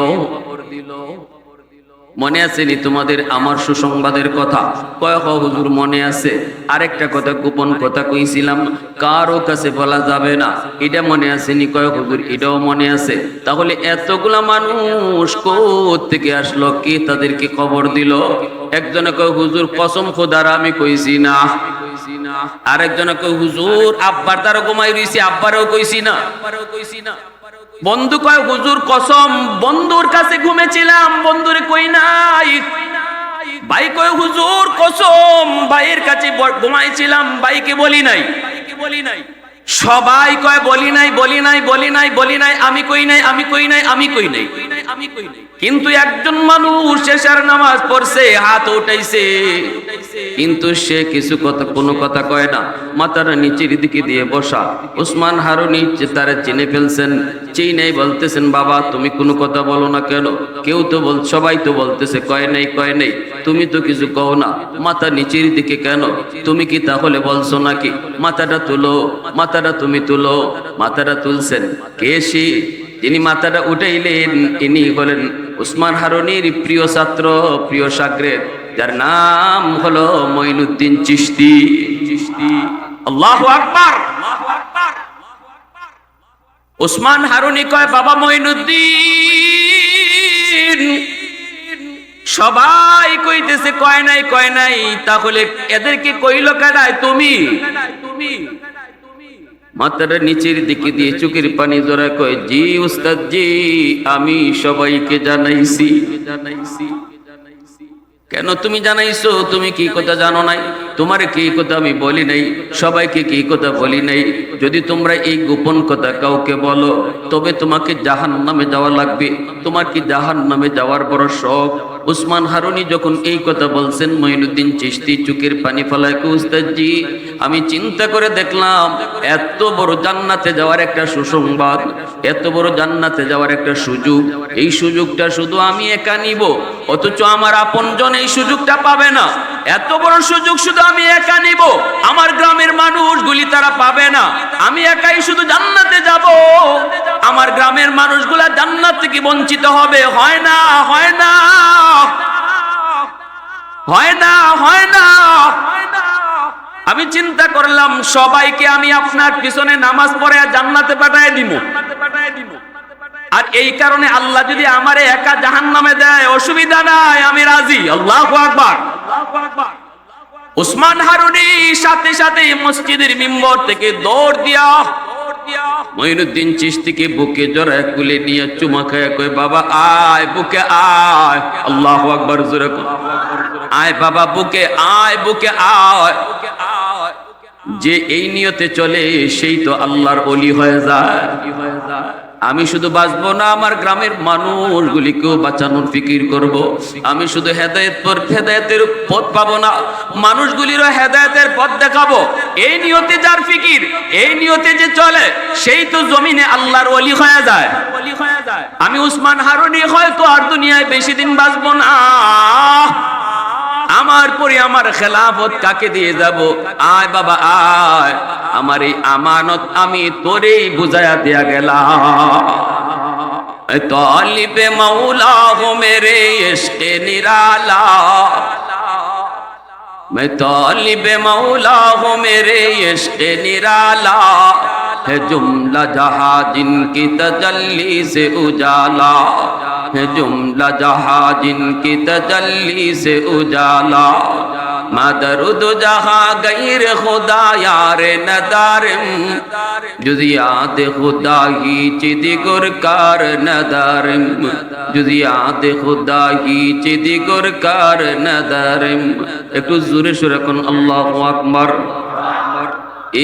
মনে আছে নি তোমাদের আমার সুসংবাদের কথা? কয় হুজুর মনে আছে। আরেকটা কথা গোপন কথা কইছিলাম, কারো কাছে বলা যাবে না, এটা মনে আছে নি? কয় হুজুর এটাও মনে আছে। তাহলে এতগুলা মানুষ কোত্থেকে আসলো, কে তাদেরকে খবর দিল? একজনে কয় হুজুর কসম খোদার আমি কইছি না। আরেকজনে কয় হুজুর আব্বার দ্বারা ঘুমাই রইছি, আব্বারও কইছি না। বন্ধু কয় হুজুর কসম বন্ধুর কাছে ঘুমেছিলাম, বন্ধুরে কই নাই। ভাই কয় হুজুর কসম ভাইয়ের কাছে ঘুমাইছিলাম, ভাইকে বলি নাই। সবাই কয় বলি নাই, আমি কই নাই। কিন্তু একজন মানুষ এশার নামাজ পড়ছে, হাত উঠাইছে, কিন্তু সে কোনো কথা কয় না, মাথাটা নিচের দিকে দিয়ে বসা। উসমান হারুনি তারা চিনে ফেলছেন, চিনেই বলতেছেন বাবা তুমি কোনো কথা বলো না কেন? কেউ তো সবাই তো বলতেছে কয় নাই, তুমি তো কিছু কও না, মাথা নিচের দিকে কেন? তুমি কি তাহলে বলছো নাকি? মাথাটা তুলো, তুমি তুলো। মাথাটা তুলছেন কে? সে যিনি মাথাটা উঠাইলেন ইনি হলেন উসমান হারুনির প্রিয় ছাত্র, প্রিয় শাগরেদ, যার নাম হলো মঈনুদ্দিন চিশতি। আল্লাহু আকবার। উসমান হারুনি কয় বাবা মঈনুদ্দিন, সবাই কইতেছে কয় নাই, তাহলে এদেরকে কইলো কাটায় তুমি? মাথাটা নিচের দিকে দিয়ে চোখের পানি জোড়া কয় জি উস্তাদ জি, আমি সবাইকে জানাইছি। কেন তুমি জানাইছো? তুমি কি কথা জানো নাই? তোমারে কি কথা আমি বলি নাই? সবাইকে কি কথা বলি নাই? যদি তোমরা এই গোপন কথা কাউকে বলো তবে তোমাকে জাহান্নামে যাওয়া লাগবে। তোমার কি জাহান্নামে যাওয়ার বড় শখ? উসমান হারুনি যখন এই কথা বলছেন, মঈনুদ্দিন চিশতি চোখের পানি ফলায় কয় উস্তাদ জি, আমি চিন্তা করে দেখলাম এত বড় জান্নাতে যাওয়ার একটা সুসংবাদ, এত বড় জান্নাতে যাওয়ার একটা সুযোগ, এই সুযোগটা শুধু আমি একা নিব, অথচ আমার আপনজন এই সুযোগটা পাবে না। এত বড় সুযোগ শুধু আমি একা নিব, আমার গ্রামের মানুষগুলি তারা পাবে না। আমি একাই শুধু জান্নাতে যাব, আমার গ্রামের মানুষগুলা জান্নাত থেকে বঞ্চিত হবে। হয় না। আমি চিন্তা করলাম সবাইকে আমি আপনার পিছনে নামাজ পড়ে জান্নাতে পাঠায় দিব। আর এই কারণে আল্লাহ যদি আমারে একা জাহান্নামে দেয় অসুবিধা নাই, আমি রাজি। আল্লাহু আকবার। উসমান হারুনি সাথে সাথে মসজিদের মিম্বর থেকে দৌড় দিয়া মঈনুদ্দিন চিশতিকে বুকে জড়ায় কুলে নিয়ে চুমা খায় কয় বাবা আয়, বুকে আয়। আল্লাহু আকবার জোরে কয় আয় বাবা, বুকে আয়, আয়। যে এই নিয়তে চলে সেই তো আল্লাহর ওলি হয়ে যায়। আমি শুধু বাঁচবো না, আমার গ্রামের মানুষগুলিকেও বাঁচানোর ফিকির করব। আমি শুধু হেদায়েতের পথ পাবো না, মানুষগুলিরও হেদায়েতের পথ দেখাবো। এই নিয়তে যার ফিকির, এই নিয়তে যে চলে সেই তো জমিনে আল্লাহর ওলি হয়ে যায়। আমি উসমান হারুনি হয়তো আর দুনিয়ায় বেশি দিন বাঁচবো না, আমার পরে আমার খেলাফত কাকে দিয়ে যাব? আয় বাবা আয়, আমার এই আমানত আমি তোরেই বুঝায়া দিয়া গেলাম। তালিবে মৌলা হো মেরে ইশকে নিরালা, मैं तालिब मौला हूँ मेरे इश्क़ निराला, है जुमला जहाँ जिनकी तजल्ली से उजाला, है जुमला जहाँ जिनकी तजल्ली से उजाला, मदरुद जहाँ गैर खुदा यार नदारिम, जुज़ियात खुदा ही चिदिगुर कार नदारिम, जुज़ियात खुदा ही चिदिगुर कार नदारिम। একটু জোরে সুরে কোন আল্লাহু আকবার।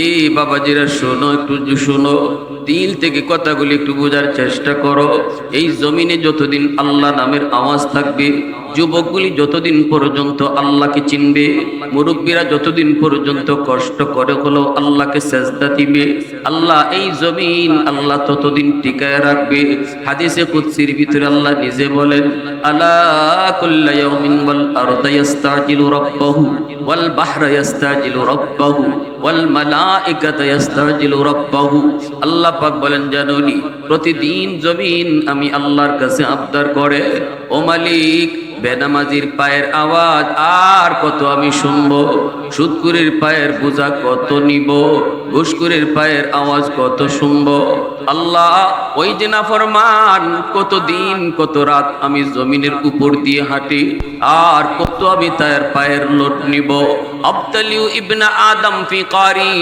এই বাবাজিরা শোনো, একটু শোনো, দিল থেকে কথাগুলি একটু বোঝার চেষ্টা করো। এই জমিনে যতদিন আল্লাহ নামের আওয়াজ থাকবে, যুবকগুলি যতদিন পর্যন্ত আল্লাহকে চিনবে, মুরব্বীরা যতদিন পর্যন্ত কষ্ট করে হলো আল্লাহকে সেজদা দিবে, আল্লাহ এই জমিন আল্লাহ ততদিন টিকায় রাখবে। হাদিসে কুদসির ভিতরে আল্লাহ নিজে বলেন, আলা কুল্লা ইয়াউমিন ওয়াল আরদা ইস্তাজিলু রাব্বাহু ওয়াল বাহরা ইস্তাজিলু রাব্বাহু ওয়াল মালাইকাতু ইস্তাজিলু রাব্বাহু। আল্লাহ পাক বলেন, জানোনি প্রতিদিন জমিন আমি আল্লাহর কাছে আবদার করে, ও মালিক বেনামাজির পায়ের আওয়াজ আর কত আমি শুনবো, সুদকুরের পায়ের বোঝা কত নিব, ঘুষখোরের পায়ের আওয়াজ কত শুনবো। আল্লাহ ওই যে নাফরমান কত দিন কত রাত আমি জমিনের উপর দিয়ে হাঁটি, আর কত আমি তার পায়ের লোট নিব। আবতালিউ ইবনা আদম ফি কারি,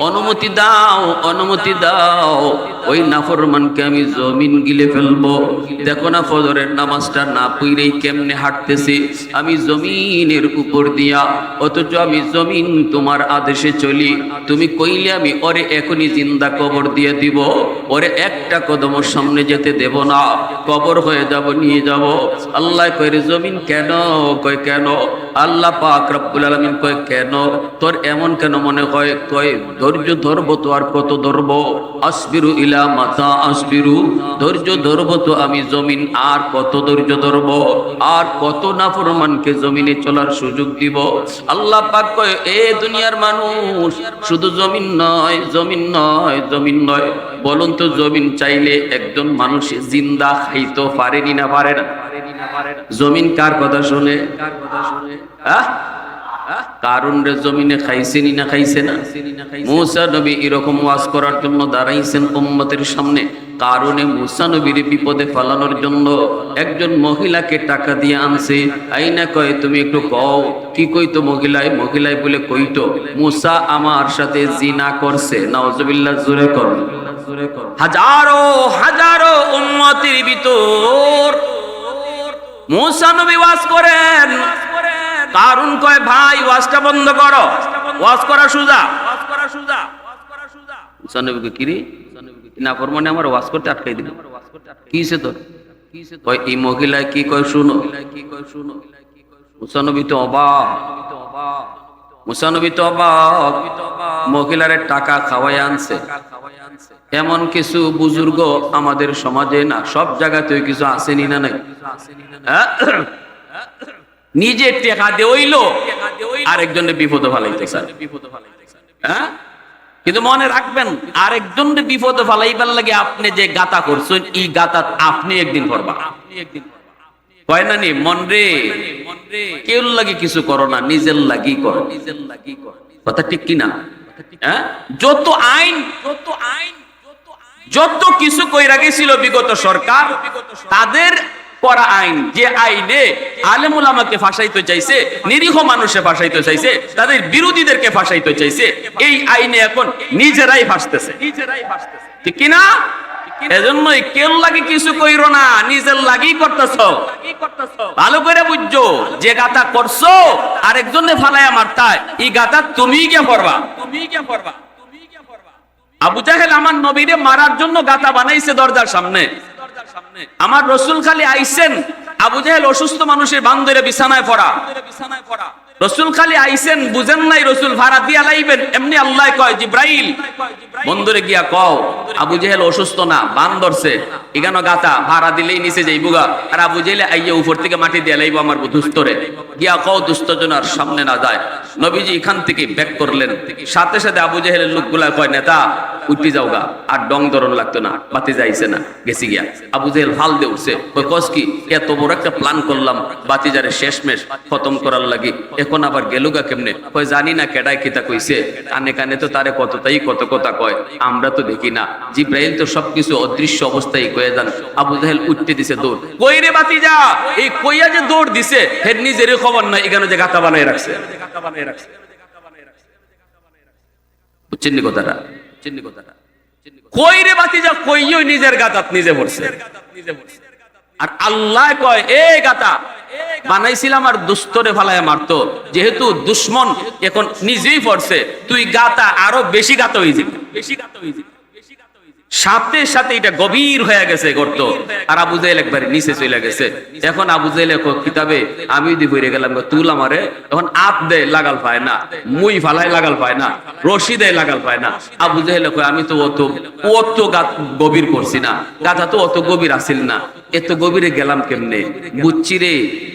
অনুমতি দাও, অনুমতি দাও, ওই নাফরমানকে আমি জমিন গিলে ফেলবো। দেখো না ফজরের নামাজটা না পড়েই কেমনে হাঁটতেছে আমি জমিনের উপর দিয়া, অথচ আমি জমিন তোমার আদেশে চলি। তুমি কইলে আমি ওরে এখনই জিন্দা কবর দিয়ে দিব, ওরে একটা কদম সামনে যেতে দেব না, কবর হয়ে যাব, নিয়ে যাব। আল্লাহ কয়, রে জমিন কেন? কয় কেন? আল্লাহ পাক রব্বুল আলামিন কয়, কেন তোর এমন কেন মনে হয়? কয় ধৈর্য ধরবো তো আর কত ধরবো, আসবিরু ইলা মাতা আসবিরু, ধৈর্য ধরবো তো আমি জমিন আর কত ধৈর্য ধরবো, আর কত নাফরমানকে জমিনে চলার সুযোগ দিব। আল্লাহ পাক কয়, এ দুনিয়ার মানুষ, শুধু জমিন নয়, জমিন নয়, জমিন নয়, বলুন তো জমিন চাইলে একজন মানুষ জিন্দা খাইতে পারেনি না পারে না? জমিন কার কথা শুনে? কারণ রে জমিনে খাইছেনি না খাইছে না? মুসা নবী এরকম ওয়াজ করার জন্য দাঁড়াইছেন উম্মতের সামনে। কারণে মুসা নবীর বিপদে ফেলানোর জন্য একজন মহিলাকে টাকা দিয়ে আনছে। আইনা কয়, তুমি একটু কও কি কইতো মহিলায়? মহিলায় বলে কইতো, মুসা আমার সাথে জিনা করছে। নাউজুবিল্লাহ, জোরে কর। হাজারো হাজারো উম্মতের ভিতর মুসা নবী ওয়াজ করেন। কারণ কয়, ভাই ওয়াজটা বন্ধ করো, ওয়াজ করা সুজা। মুসা নবীকে কিরে না ফরমানে আমার ওয়াজ করতে আটকাই দিল, কি হইছে তোর? কয় এই মহিলায় কি কয় শুনো। মুসা নবী তো অবাক, মুসা নবী তো অবাক। মহিলার টাকা খাওয়াই আনছে। এমন কিছু বুজুর্গ আমাদের সমাজে না সব জায়গাতে কিছু আসেনি না নাই? নিজে টেকা দিয়ে হইলো আরেকজনের বিপদ ফালাইতেছে। হ্যাঁ, কিন্তু মনে রাখবেন, আরেকজনের বিপদ ফালাইবার লাগে আপনি যে গাতা করছেন, এই গাতা আপনি একদিন করবা। কয় না নি মন রে, কেউ লাগি কিছু করো না, নিজের লাগি করো। কথা ঠিক কিনা? হ্যাঁ, যত আইন যত কিছু কইরা গেছিল বিগত সরকার, তাদের করা আইন, যে আইনে আলেম উলামাকে ফাঁসাইতে চাইছে, নিরীহ মানুষে ফাঁসাইতে চাইছে, তাদের বিরোধীদেরকে ফাঁসাইতে চাইছে, এই আইনে এখন নিজেরাই ফাঁসতেছে। ঠিক কিনা? এজন্যই কেউ লাগি কিছু কইরো না, নিজের লাগি করতেছ। ভালো করে বুঝছো, যে গাতা করছো আরেকজনে ফালায়া মারতায়, এই গাতা তুমিই কে করবা। আবু জাহেল আমার নবীরে মারার জন্য গাতা বানাইছে দরজার সামনে। আমার রসুল খালি আইছেন, আবু জাহেল অসুস্থ মানুষের বান্দরে বিছানায় পড়া। রসুল খালি আইছেন, বুঝেন নাই রসুল ভাড়া দিয়া লাইবেন, এমনি আল্লাহ কয়, জিব্রাইল বন্দরে গিয়া কও আবু জাহেল অসুস্থ না, বান ধরছে, এখানে গাতা ভাড়া দিলেই নিচে যাইবুগা। আর আবু জাহেলে আইয়া উপর থেকে মাটি দিয়া লাইব আমার দুস্তরে, গিয়া কও দুস্তজনার সামনে না যায়। নবীজি এখান থেকে ব্যাক করলেন, সাথে সাথে আবু জাহেলের লোকগুলা কয়, নেতা উঠি যাওগা, আর ডং ধরন লাগতো না, বাতি যাইছে না, গেছি গিয়া। আবু জাহেল ফাল দিয়ে উঠছে, কয় কস কি, এত বড় একটা প্ল্যান করলাম বাতিজারে শেষমেশ খতম করার লাগি, এখন আবার গেলুগা কেমনে? কয় জানি না কেডায় কিতা কইছে, কানে কানে তো তারে কতটাই কত কথা কয়, আমরা তো দেখি না। জিব্রাইল তো সবকিছু অদৃশ্য অবস্থায় কয়ে যান। আবু জাহেল উঠতে দিছে দৌড়, কই রে বাতিজা, এই কইয়া যে দৌড় দিছে হের নিজেরই খবর নাই, এখানে যে গাতা বানাই রাখছে। বুঝছেন নি কথাটা? কই রে বাতিজা, কইও নিজের গাতাত নিজে পড়ছে। আর আল্লাহ কয়, এ গাতা বানাইছিলাম আর দুস্তরে ফালায় মারতো, যেহেতু দুশ্মন এখন নিজেই পড়ছে, তুই গাতা আরো বেশি গাতা হয়ে যাবি। সাথে সাথে এটা গভীর হয়ে গেছে গর্ত, আর আবু জাহেল একবারে নিচে চলে গেছে। এখন আবু জাহেল কিতাবে আমি যদি বইরে গেলাম তুল আমারে, এখন আপ দেয় লাগাল পায় না, মুই ফালাই লাগাল পায় না, রশি দেয় লাগাল পায় না। আবু জাহেল আমি তো অত গভীর করছি না, গাথা তো অত গভীর আসিল না, এত গভীরে গেলাম কেমনে, বুঝছি রে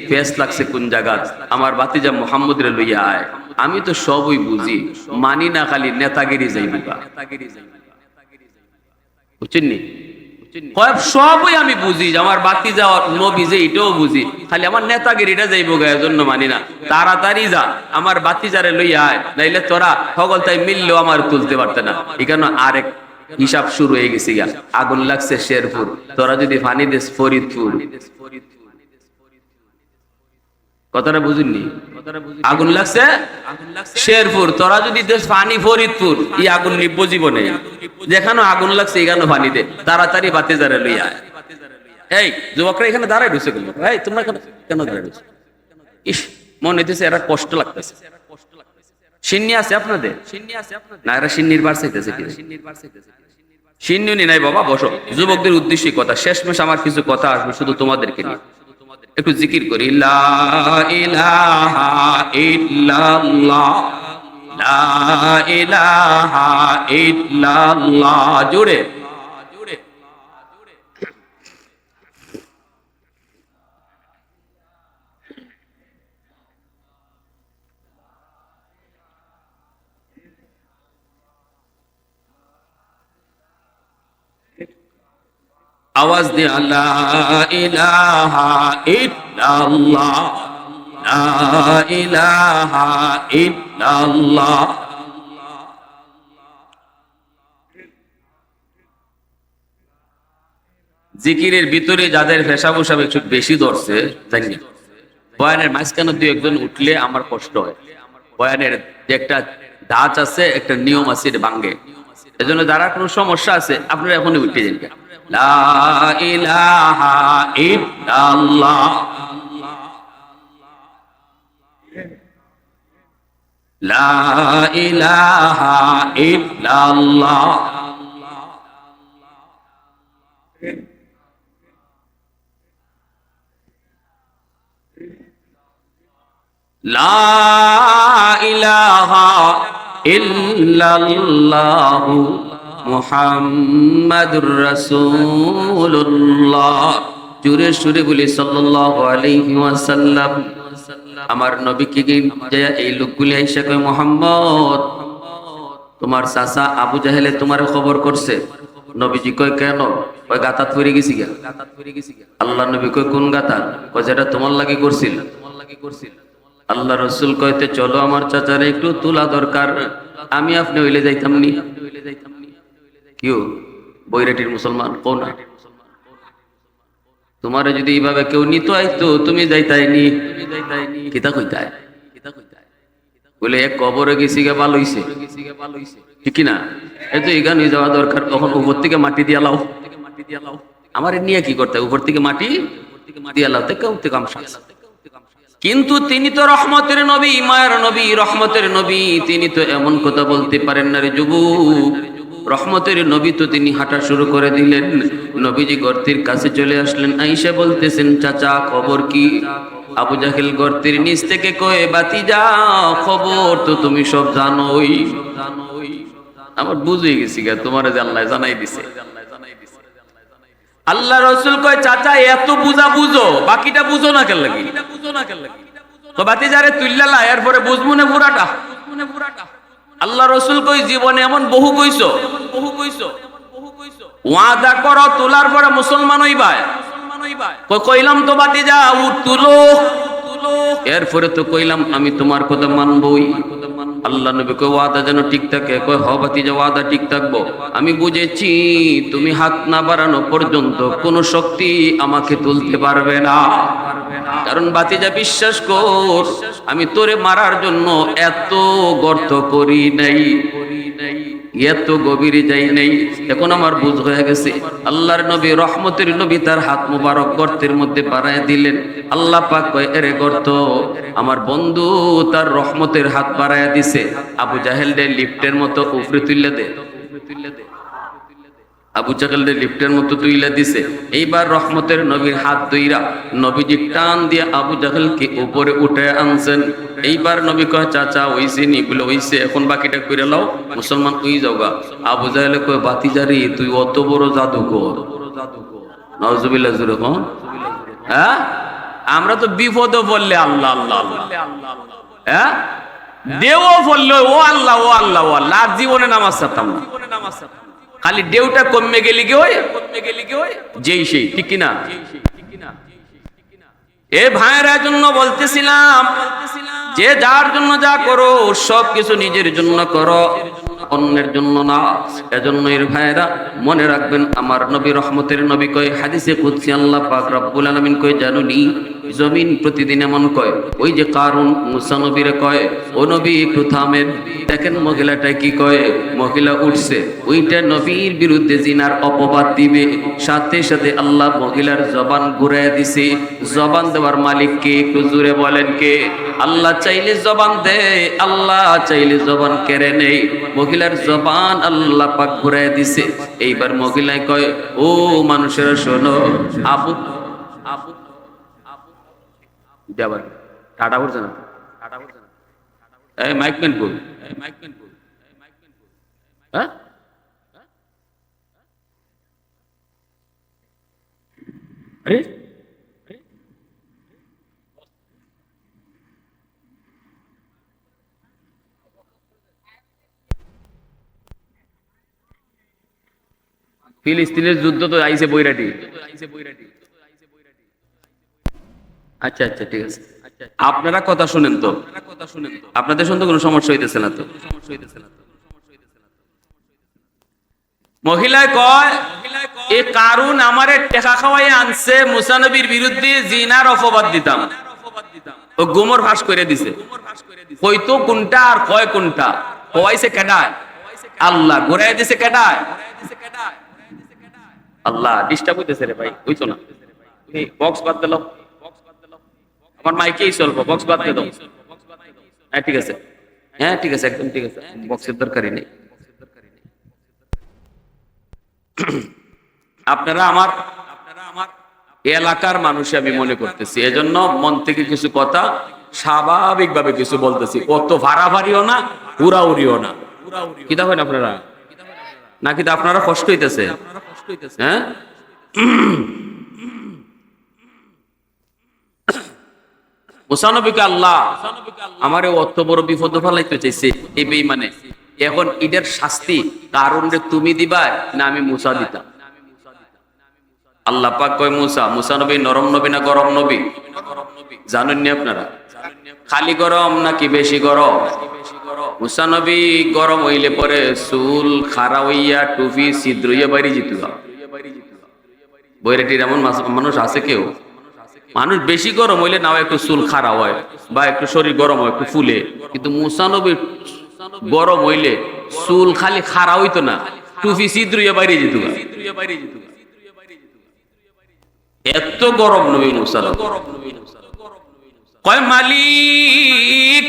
ফেস লাগছে কোন জায়গা, আমার বাতিজা মোহাম্মদ রে লইয়া আয়। আমি তো সবই বুঝি, মানি না খালি নেতাগিরি যাইবা, বুঝছেননি? সবই আমি বুঝি, আমার বাতি যাওয়ার নবী যে এটাও বুঝি, খালি আমার নেতাগিরিটা যাইব গায়ের জন্য মানি না। তাড়াতাড়ি যা, আমার বাতি যারে লইয়া আয়, নাইলে তোরা সকল তাই মিললেও আমার তুলতে পারতে না। এখানে আরেক হিসাব শুরু হয়ে গেছে গা, আগুন লাগছে শেরপুর, তোরা যদি ফানি দেশ ফরিদপুর, কথাটা বুঝুননি? আগুন লাগছে শেরপুর, তোরা যদি দেশ ফানি ফরিদপুর, ই আগুন নিব্ব জীবনে, যেখানে আগুন লাগছে এখানে ফানি দে, তাড়াতাড়ি বাতি যারে লইয়া আয়। এই যুবকরা এখানে দাঁড়াই রয়েছে কেন? এই তোমরা কেন দাঁড়াই রয়েছে? ইস, মনে হইতেছে এরা কষ্ট লাগতেছে। সিন্নি আছে আপনাদের না? এরা সিন্নির বার চাইতেছে কি? সিন্নি নাই বাবা, বসো। যুবকদের উদ্দেশ্যে কথা, শেষমেশ আমার কিছু কথা আসবে শুধু তোমাদেরকে নিয়ে। একটু জিকির করি, লা ইলাহা ইল্লাল্লাহ, লা ইলাহা ইল্লাল্লাহ, জোরে। আওয়াজ দিয়ে, লা ইলাহা ইল্লাল্লাহ, লা ইলাহা ইল্লাল্লাহ। জিকিরের ভিতরে যাদের পেশা বসাব একটু বেশি ধরছে, জানি না, বয়ানের মাঝখানে দুই একজন উঠলে আমার কষ্ট হয়। বয়ানের যে একটা ধাঁচ আছে, একটা নিয়ম আছে, এটা ভাঙ্গে। এজন্য যারা কোনো সমস্যা আছে আপনারা এখনই উঠে যান। লা ইলাহা ইল্লাল্লাহ, লা ইলাহা ইল্লাল্লাহ। লা ইলাহা ইল্লাল্লাহু মুহাম্মাদুর রাসূলুল্লাহ। জোরে সুরে বলি সাল্লাল্লাহু আলাইহি ওয়াসাল্লাম। আমার নবীকে যে এই লোকগুলি আইসা কয়, মুহাম্মদ তোমার চাচা আবু জাহেলে তোমার খবর করছে। নবীজি কয় কেন? কয় গাতাত পড়ে গেছি গা। আল্লাহ নবী কয় কোন গাতা? কয় যেটা তোমার লাগি করছিল। আল্লাহ রসুল কইতে চলো আমার চাচারে একটু তোলা দরকার, আমি আপনি হইলে যাইতাম নি। কিউ বৈরাটির মুসলমান কোন? তোমারে যদি এইভাবে কেউ নিত আইতো তুমি যাইতাইনি, কিতা কইতাই? বলে এক কবরে গেছি গে ভালো হইছে, ঠিক না? এই তো এখানে যাওয়া দরকার, তখন উপর থেকে মাটি দিয়া লাও। আমার নিয়ে কি করতে, উপর থেকে মাটি দিয়া লাও, কেউ কাম শেষ। কিন্তু তিনি তো রহমতের নবী, মায়ের নবী, রহমতের নবী, তিনি তো এমন কথা বলতে পারেন না রে যুবক। রহমতের নবী তো তিনি হাঁটা শুরু করে দিলেন। নবীজি গর্তের কাছে চলে আসলেন, আইসা বলতেছেন চাচা খবর কি? আবু জাহেল গর্তের নিচ থেকে কয়ে, বাতিজা খবর তো তুমি সব জানোই। আমার বুঝে গেছি গা, তোমার যে আল্লাহ জানাই দিছে। আল্লাহ রসুল কয় চাচা এত বুঝা বুঝো, বাকিটা বুঝো না কেন লাগি? তো বাতিজারে তুইল্লা এরপরে বুঝবো না পুরাটা। আল্লাহ রসুল কই জীবনে এমন বহু কইছো, ওয়াদা করো তোলার পরে মুসলমান হইবাই। কইলাম তো বাতিজা তুলো, এরপরে তো কইলাম আমি তোমার কথা মানবই। আল্লাহ নবী কয় ওয়াদা যেন ঠিক থাকে। কয় হ বাতিজা ওয়াদা ঠিক থাকবো। আমি বুঝেছি তুমি হাত না বাড়ানো পর্যন্ত কোনো শক্তি আমাকে তুলতে পারবে না। কারণ বাতিজা বিশ্বাস কর, আমি তোরে মারার জন্য এত গর্ত করি নাই, এত গভীরে যাই নাই। এখন আমার বুঝ হয়ে গেছে। আল্লাহর নবী রহমতের নবী তার হাত মুবারক গর্তের মধ্যে বাড়ায় দিলেন। আল্লাহ পাক কয় এরে গর্ত, আমার বন্ধু তার রহমতের হাত বাড়ায় দিছে। আবু জাহেল দে লিফটের মতো উপরে তুলে দে। আবু জাহেল লিফটের মতো তুইলা দিছে। এইবার রহমতের নবীর হাত ধইরা নবীজি টান দিয়ে আবু জাহেলকে উপরে উঠে আনছেন। এইবার নবী কয় চাচা ওইছে নি? বলে ওইছে, এখন বাকিটা কইরা লাও, মুসলমান তুই যাওগা। আবু জাহেল কয় বাতিজারি তুই অত বড় জাদুকর? নাউজুবিল্লাহ জুরে কোন। হ্যাঁ, আমরা তো বিপদে পড়লে আল্লাহ আল্লাহ আল্লাহ, হ্যাঁ দেও পড়লে ও আল্লাহ ও আল্লাহ ও আল্লাহ, আর জীবনে নামাজ ছাড়তাম না। খালি ডেউটা কমে গেলি গে হয়, যেই সেই, ঠিক কিনা? এ ভাইয়েরা জন্য বলতেছিলাম যে যার জন্য যা করো সব কিছু নিজের জন্য করো, অন্যের জন্য না। এজন্য এর ভাইয়েরা মনে রাখবেন, আমার নবী রহমতের নবী কয় হাদিসে কুদসি আল্লাহ পাক রব্বুল আলামিন কয় জানুনি জমিন প্রতিদিন এমন কয়, ওই যে কারুন মুসা নবীরে কয় ও নবী একটু থামেন, দেখেন মহিলাটা কি কয়। মহিলা উঠছে, ওইটা নবীর বিরুদ্ধে জিনার অপবাদ দিবে, সাথে সাথে আল্লাহ মহিলার জবান ঘুরাইয়া দিছে। জবান দেওয়ার মালিক কে? একটু জোরে বলেন কে? আল্লাহ চাইলে জবান দেয়, আল্লাহ চাইলে জবান কেড়ে নেই। মহিলার জবান আল্লাহ পাক ঘুরাইয়া দিছে। এইবার মহিলায় কয় ও মানুষেরা শোনো, আবু আবু যাবার টাটা করছে না, এই মাইকম্যান কই, হ্যাঁ আরে ফিলিস্তিনের যুদ্ধ তো আইছে বৈরাটি। আচ্ছা আচ্ছা ঠিক আছে, আপনারা কথা শুনেন তো, আপনাদের শুনতে কোনো সমস্যা হইতেছে না তো? মহিলায় কয় এ কারুন আমারে টেকা খাওয়াই আনছে মুসা নবীর বিরুদ্ধে জিনার অপবাদ দিতাম, ও গোমর ফাঁস করে দিছে। কইতো কোনটা আর কয় কোনটা? কইছে কেডায়? আল্লাহ ঘুরাই দিছে কেডায়? আল্লাহ ডিস্টার্ব হইতেছে রে ভাই, হইতো না। এই বক্স বাদ দিলো, আমার মাইকেই চলবো, বক্স বাদ দিয়ে দাও। হ্যাঁ ঠিক আছে, হ্যাঁ ঠিক আছে, একদম ঠিক আছে, বক্সের দরকারই নেই। আপনারা আমার এলাকার মানুষ আমি মনে করতেছি, এজন্য মন থেকে কিছু কথা স্বাভাবিকভাবে কিছু বলতেছি। অত ভাড়াভাড়িও না, উড়াউড়িও না। কি দেখেন আপনারা নাকি আপনারা কষ্ট হইতেছে? হ্যাঁ, মুসা নবীকে আল্লাহ আমারে অত বড় বিপদ ফেলাইতে চাইছে এই বেঈমানে। এখন এটার শাস্তি কারণে তুমি দিবা না আমি মুসা দিতাম? আল্লাহ পাক কয় মুসা নবী নরম নবী না গরম নবী জানেন নি আপনারা? খালি গরম নাকি বেশি গরম? মুসা নবী গরম হইলে পরে চুল খাড়া হইয়া টুপি ছিদ্র হইয়া বাইরে যেত। বৈরাটির এমন মানুষ আছে কেউ? মানুষ বেশি গরম হইলে নাও একটু চুল খাড়া হয় বা একটু শরীর গরম হয়, একটু ফুলে। কিন্তু মুসা নবী গরম হইলে চুল খালি খাড়া হইতো না, টুপি ছিদ্র হইয়া বাইরে যেত। এত গরম নবী মুসা। কয় মালিক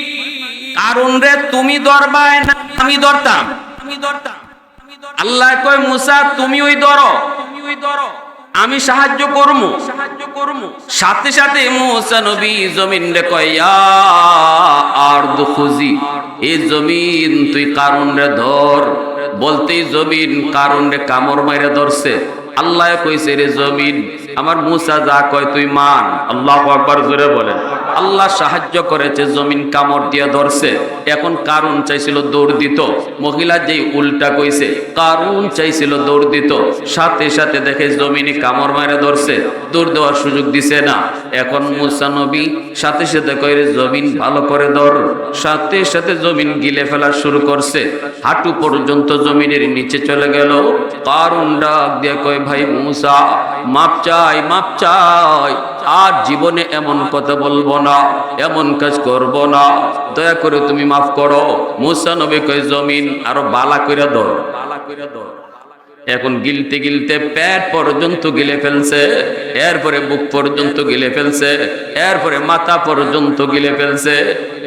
কারণ রে তুমি ধরবায় না আমি ধরতাম? আল্লাহ কয় মুসা তুমি ওই ধরো, আমি সাহায্য করবো। সাথে সাথে মুসা নবী জমিন রে কয় ইয়া আরদ খুজি, এই জমিন তুই কারণ রে ধর। বলতেই জমিন কারণ রে কামড় মাইরে ধরছে। আল্লাহ কইছে রে জমিন আমার মুসা যা কয় তুই মান। আল্লাহু আকবার জোরে বলেন। আল্লাহ সাহায্য করেছে, জমিন কামড় দিয়ে ধরছে। এখন কারুন চাইছিল দৌড় দিত, মহিলা যেই উল্টা কইছে কারুন চাইছিল দৌড় দিত, সাথে সাথে দেখে জমিনে কামড় মারে ধরছে, দৌড় দেওয়ার সুযোগ দিছে না। এখন মুসা নবী সাথে সাথে কয় রে জমিন ভালো করে ধর। সাথে সাথে জমিন গিলে ফেলা শুরু করছে, হাঁটু পর্যন্ত জমিনের নিচে চলে গেল। কারুন ডাক দিয়ে কয় ভাই মুসা মাপ চাই, মাপ চাই, আর জীবনে এমন কথা বলবো না, এমন কাজ করব না, দয়া করে তুমি মাফ করো। মুসা নবী কয় জমিন আরো বালা কইরা ধর। এখন গিলতে গিলতে পেট পর্যন্ত গিলে ফেলছে, এরপরে বুক পর্যন্ত গিলে ফেলছে, এরপরে মাথা পর্যন্ত গিলে ফেলছে।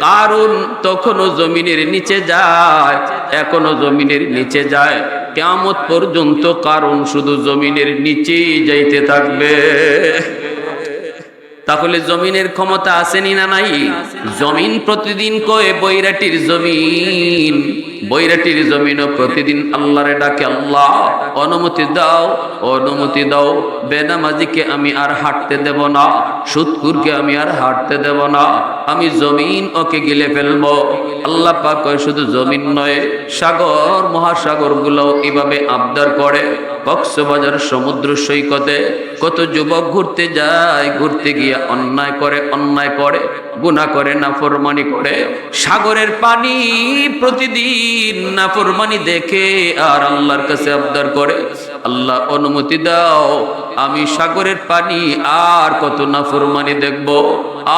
কারণ তখনও জমিনের নিচে যায়, এখনো জমিনের নিচে যায়। কিয়ামত পর্যন্ত কারণ শুধু জমিনের নিচেই যাইতে থাকবে। তাহলে জমিনের ক্ষমতা আসেনি না নাই? জমিন প্রতিদিন কয়ে বৈরাটির জমিন, বৈরাটির জমিনও প্রতিদিন আল্লাহরে ডাকে, আল্লাহ অনুমতি দাও, অনুমতি দাও, বেনামাজিকে আমি আর হাঁটতে দেব না, সুদখোরকে আমি আর হাঁটতে দেব না, আমি জমিন ওকে গিলে ফেলবো। আল্লাহ পাক কয় শুধু জমিন নয়, সাগর মহাসাগর গুলোও এভাবে আবদার করে। কক্সবাজার সমুদ্র সৈকতে কত যুবক ঘুরতে যায়, ঘুরতে গিয়ে অন্যায় করে, অন্যায় করে, গুনাহ করে, নাফরমানি করে। সাগরের পানি প্রতিদিন নাফরমানি দেখে আর আল্লাহর কাছে আবদার করে, আল্লাহ অনুমতি দাও, আমি সাগরের পানি আর কত নাফরমানি দেখব,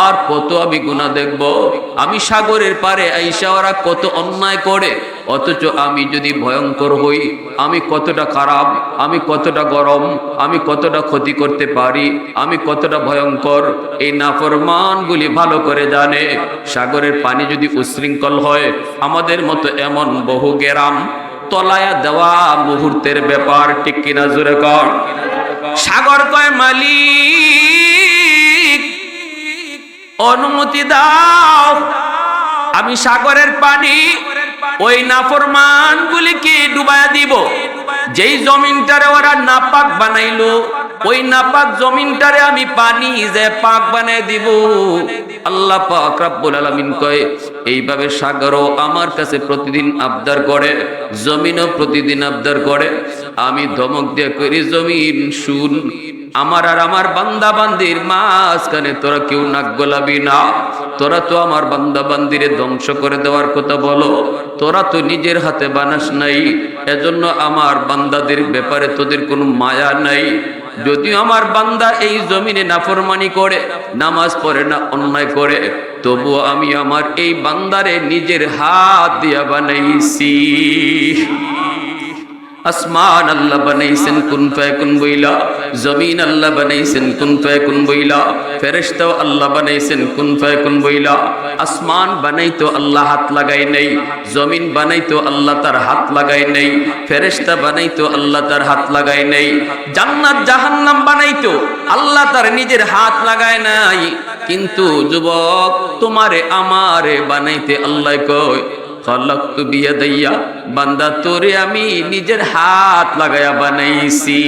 আর কত আমি গুনাহ দেখব। আমি সাগরের পারে আইসা ওরা কত অন্যায় করে, অথচ আমি যদি ভয়ঙ্কর হই, আমি কতটা খারাপ, আমি কতটা গরম, আমি কতটা ক্ষতি করতে পারি, আমি কতটা ভয়ঙ্কর, এই নাফরমানগুলি ভালো করে জানে। সাগরের পানি যদি উশৃঙ্খল হয়, আমাদের মতো এমন বহু গ্রাম তলায়া দেওয়া মুহূর্তের ব্যাপার, ঠিক কিনা জোরে কর। সাগর কয় মালিক অনুমতি দাও, আমি সাগরের পানি ওই নাফরমান গুলিকে ডুবাইয়া দিব। যেই জমিনটারে ওরা নাপাক বানাইলো, ওই নাপাক জমিনটারে আমি পানি যে পাক বানাই দিব। আল্লাহ পাক রব্বুল আলামিন কয় এইভাবে সাগরও আমার কাছে প্রতিদিন আবদার করে, জমিনও প্রতিদিন আবদার করে। আমি ধমক দিয়ে করি, জমিন শুন, আমার আর আমার বান্দা বান্দির মাঝখানে তোরা কেউ নাক গলাবি না। তোরা তো আমার বান্দা বান্দিরে ধ্বংস করে দেওয়ার কথা বলো, তোরা তো নিজের হাতে বানাস নাই, এজন্য আমার বান্দাদের ব্যাপারে তোদের কোনো মায়া নাই। যদিও আমার বান্দা এই জমিনে নাফরমানি করে, নামাজ পড়ে না, অন্যায় করে, তবুও আমি আমার এই বান্দারে নিজের হাত দিয়া বানাইছি। আসমান আল্লাহ বানাইছেন কুন ফায়াকুন বইলা, জমিন আল্লাহ বানাইছেন কুন ফায়াকুন বইলা, ফেরেশতাও আল্লাহ বানাইছেন কুন ফায়াকুন বইলা। আসমান বানাইতো আল্লাহ হাত লাগাই নাই, জমিন বানাইতো আল্লাহ তার হাত লাগাই নাই, ফেরেশতা বানাইতো আল্লাহ তার হাত লাগাই নাই, জান্নাত জাহান্নাম বানাইতো আল্লাহ তার নিজের হাত লাগায় নাই। কিন্তু যুবক, তোমারে আমারে বানাইতে আল্লাহ কয় খালাকতু বিয়াদাইয়া, বান্দা তোরে আমি নিজের হাত লাগায়া বানাইছি।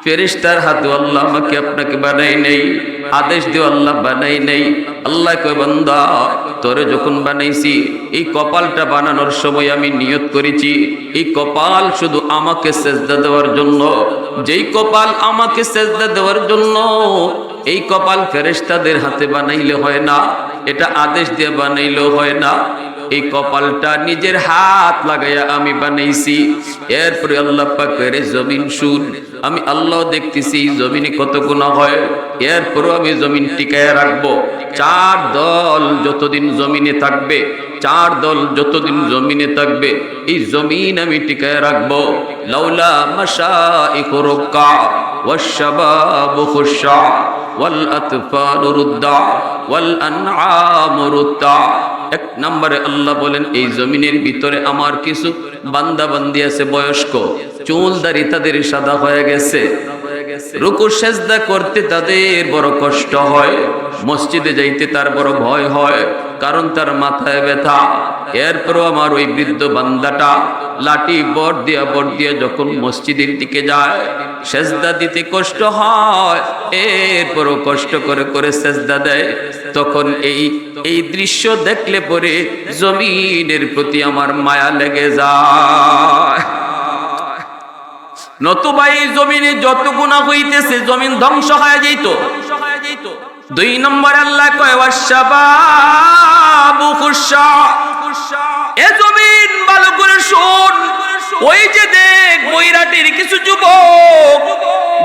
ফেরেশতার হাতে আল্লাহ আমাকে আপনাকে বানাই নেই, আদেশ দিয়ে আল্লাহ বানাই নেই। আল্লাহ কয় বান্দা তোরে যখন বানাইছি, এই কপালটা বানানোর সময় আমি নিয়ত করেছি এই কপাল শুধু আমাকে সেজদা দেওয়ার জন্য। যেই কপাল আমাকে সেজদা দেওয়ার জন্য, এই কপাল ফেরেশতাদের হাতে বানাইলে হয় না, এটা আদেশ দিয়ে বানাইলেও হয় না, এই কপালটা নিজের হাত লাগাইয়া আমি বানাইছি। এরপরে আল্লাহ পাক করে জমিন শুন, আমি আল্লাহ দেখতেছি জমিনে কত গুনাহ হয়, এরপরও আমি জমিন টিকায় রাখবো। চার দল যতদিন জমিনে থাকবে, চার দল যতদিন জমিনে থাকবে, এই জমিন আমি টিকায় রাখবো। লাউলা মাশাইখু রুক্কা ওয়াশ-শাবাবু খুশা ওয়াল আতফালু রুদ্দা ওয়াল আনআমু রুত্তা। এক নম্বরে আল্লাহ বলেন এই জমিনের ভিতরে আমার কিছু বান্দা বান্দি আছে বয়স্ক, চুল দাড়ি তাদের সাদা হয়ে গেছে, রুকু সেজদা করতে তাদের বড় কষ্ট হয়, মসজিদে যাইতে তার বড় ভয় হয়, কারণ তার মাথায় ব্যথা। এরপরও আমার ওই বৃদ্ধ বান্দাটা লাঠি বট দিয়া যখন মসজিদের দিকে যায়, সেজদা দিতে কষ্ট হয়, এরপরও কষ্ট করে করে সেজদা দেয়। তখন এই দৃশ্য দেখলে পরে জমিনের প্রতি আমার মায়া লেগে যায়। নতুবা এই জমিনে যত গুনাহ হইতেছে, জমিন ধ্বংস হয়ে যেত। দুই নম্বর আল্লাহ কয় ওয়াশ-শাবাবু খুশা, এ জমিন ভালো করে শোন, ওই যে দেখ বৈরাটির কিছু যুবক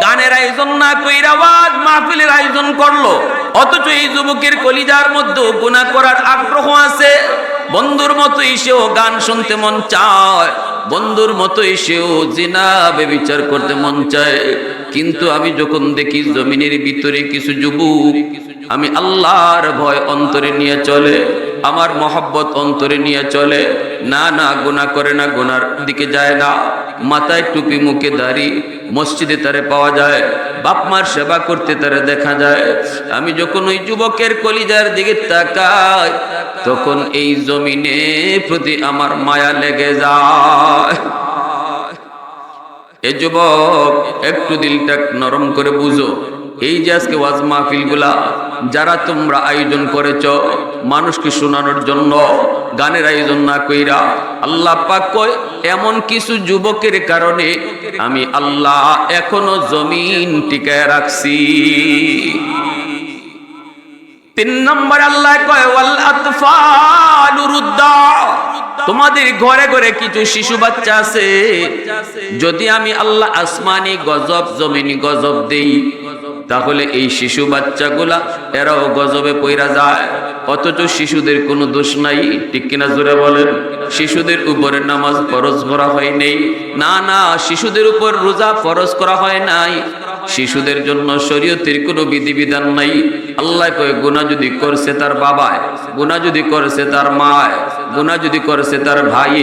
গানের আয়োজন না কইরা ওয়াজ মাহফিলের আয়োজন করলো, অথচ এই যুবকের কলিজার মধ্যে গুনাহ করার আগ্রহ আছে। বন্ধুর মতো এসেও গান শুনতে মন চায়, বন্ধুর মতো এসেও জিনা ব্যভিচার করতে মন চায়। কিন্তু আমি যখন দেখি জমিনের ভিতরে কিছু যুবক, আমি আল্লাহর ভয় অন্তরে নিয়ে চলে, আমার মহব্বত অন্তরে নিয়ে চলে, না না গুনাহ করে না, গুনার দিকে যায় না, মাথায় টুপি মুখে দাড়ি, মসজিদে তারে পাওয়া যায়, বাপ মার সেবা করতে তারে দেখা যায়। আমি যখন ওই যুবকের কলিজার দিকে তাকাই তখন এই জমিনের প্রতি আমার মায়া লেগে যায়। এ যুবক, একটু দিলটা নরম করে বুঝো। এই যে আজকে ওয়াজ মাহফিল গুলা যারা তোমরা আয়োজন করেছ মানুষকে শোনানোর জন্য, গানের আয়োজন না কইরা, আল্লাহ পাক কয় এমন কিছু যুবকের কারণে আমি আল্লাহ এখনো জমিন টিকায় রাখছি। 3 নম্বর আল্লাহ কয় ওয়াল আতফালু রুদ্দা, তোমাদের ঘরে ঘরে কিছু শিশু বাচ্চা আছে, যদি আমি আল্লাহ আসমানি গজব জমিনি গজব দেই তাহলে এই শিশু বাচ্চাগুলা এরাও গজবে পইরা যায়। অথচ শিশুদের কোনো দোষ নাই, ঠিক কিনা জোরে বলেন? শিশুদের উপরে নামাজ ফরজ করা হয় নাই, না না, শিশুদের উপর রোজা ফরজ করা হয় নাই, শিশুদের জন্য শরীয়তের কোনো বিধিবিধান নাই। আল্লাহ কয় গুনাহ যদি করছে তার বাবায়, গুনাহ যদি করছে তার মায়, গুনাহ যদি করছে তার ভাই,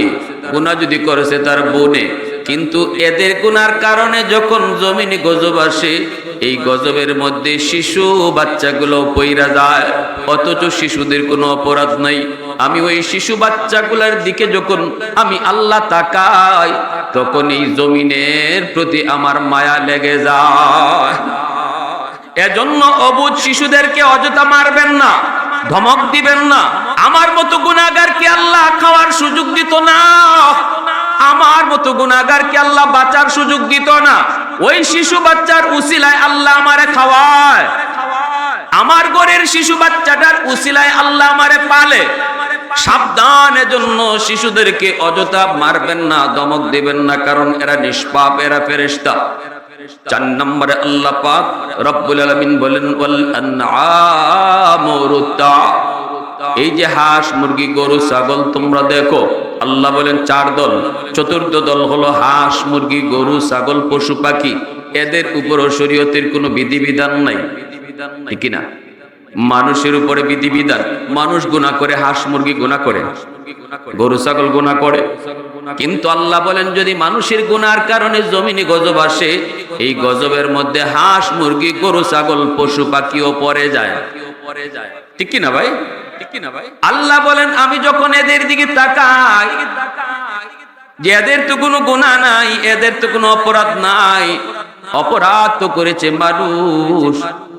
গুনাহ যদি করছে তার বোনে, কিন্তু এদের গুনার কারণে যখন জমিনে গজব আসে এই গজবের মধ্যে শিশু বাচ্চাগুলো পইরা যায়, অথচ শিশুদের কোনো অপরাধ নাই। আমি ওই শিশু বাচ্চাগুলোর দিকে যখন আমি আল্লাহ তাকাই তখন এই জমিনের প্রতি আমার মায়া লেগে যায়। এজন্য অবুঝ শিশুদেরকে অযথা মারবেন না, ধমক দিবেন না। আমার মতো গুনাহগারকে আল্লাহ খাওয়ার সুযোগ দিত না, আমার মতো গুনাহগারকে আল্লাহ বাঁচার সুযোগ দিত না। ওই শিশু বাচ্চার উসিলায় আল্লাহ আমারে খাওয়ায়, আমার ঘরের শিশু বাচ্চাটার উসিলায় আল্লাহ আমারে পালে। সাবধান, এজন্য শিশুদেরকে অযথা মারবেন না, ধমক দিবেন না, কারণ এরা নিষ্পাপ, এরা ফেরেশতা। 4 নম্বরে আল্লাহ পাক রব্বুল আলামিন বলেন ওয়াল আনআমু রুতা, এই যে হাঁস মুরগি গরু ছাগল তোমরা দেখো, আল্লাহ বলেন 4 দল, চতুর্থ দল হলো হাঁস মুরগি গরু ছাগল পশু পাখি, এদের উপর শরীয়তের কোনো বিধিবিধান নাই, ঠিক না? মানুষের উপরে বিধিবিধান, মানুষ গুনাহ করে, হাঁস মুরগি গুনাহ করে, গরু ছাগল গুনাহ করে, কিন্তু আল্লাহ বলেন যদি মানুষের গুনার কারণে জমিনে গজব আসে এই গজবের মধ্যে হাঁস মুরগি গরু ছাগল পশু পাখিও পড়ে যায়, ঠিক কি না ভাই? আল্লাহ বলেন আমি যখন এদের দিকে তাকাই যে এদের তো কোনো গুনাহ নাই, এদের তো কোনো অপরাধ নাই, অপরাধ তো করেছে মানুষ,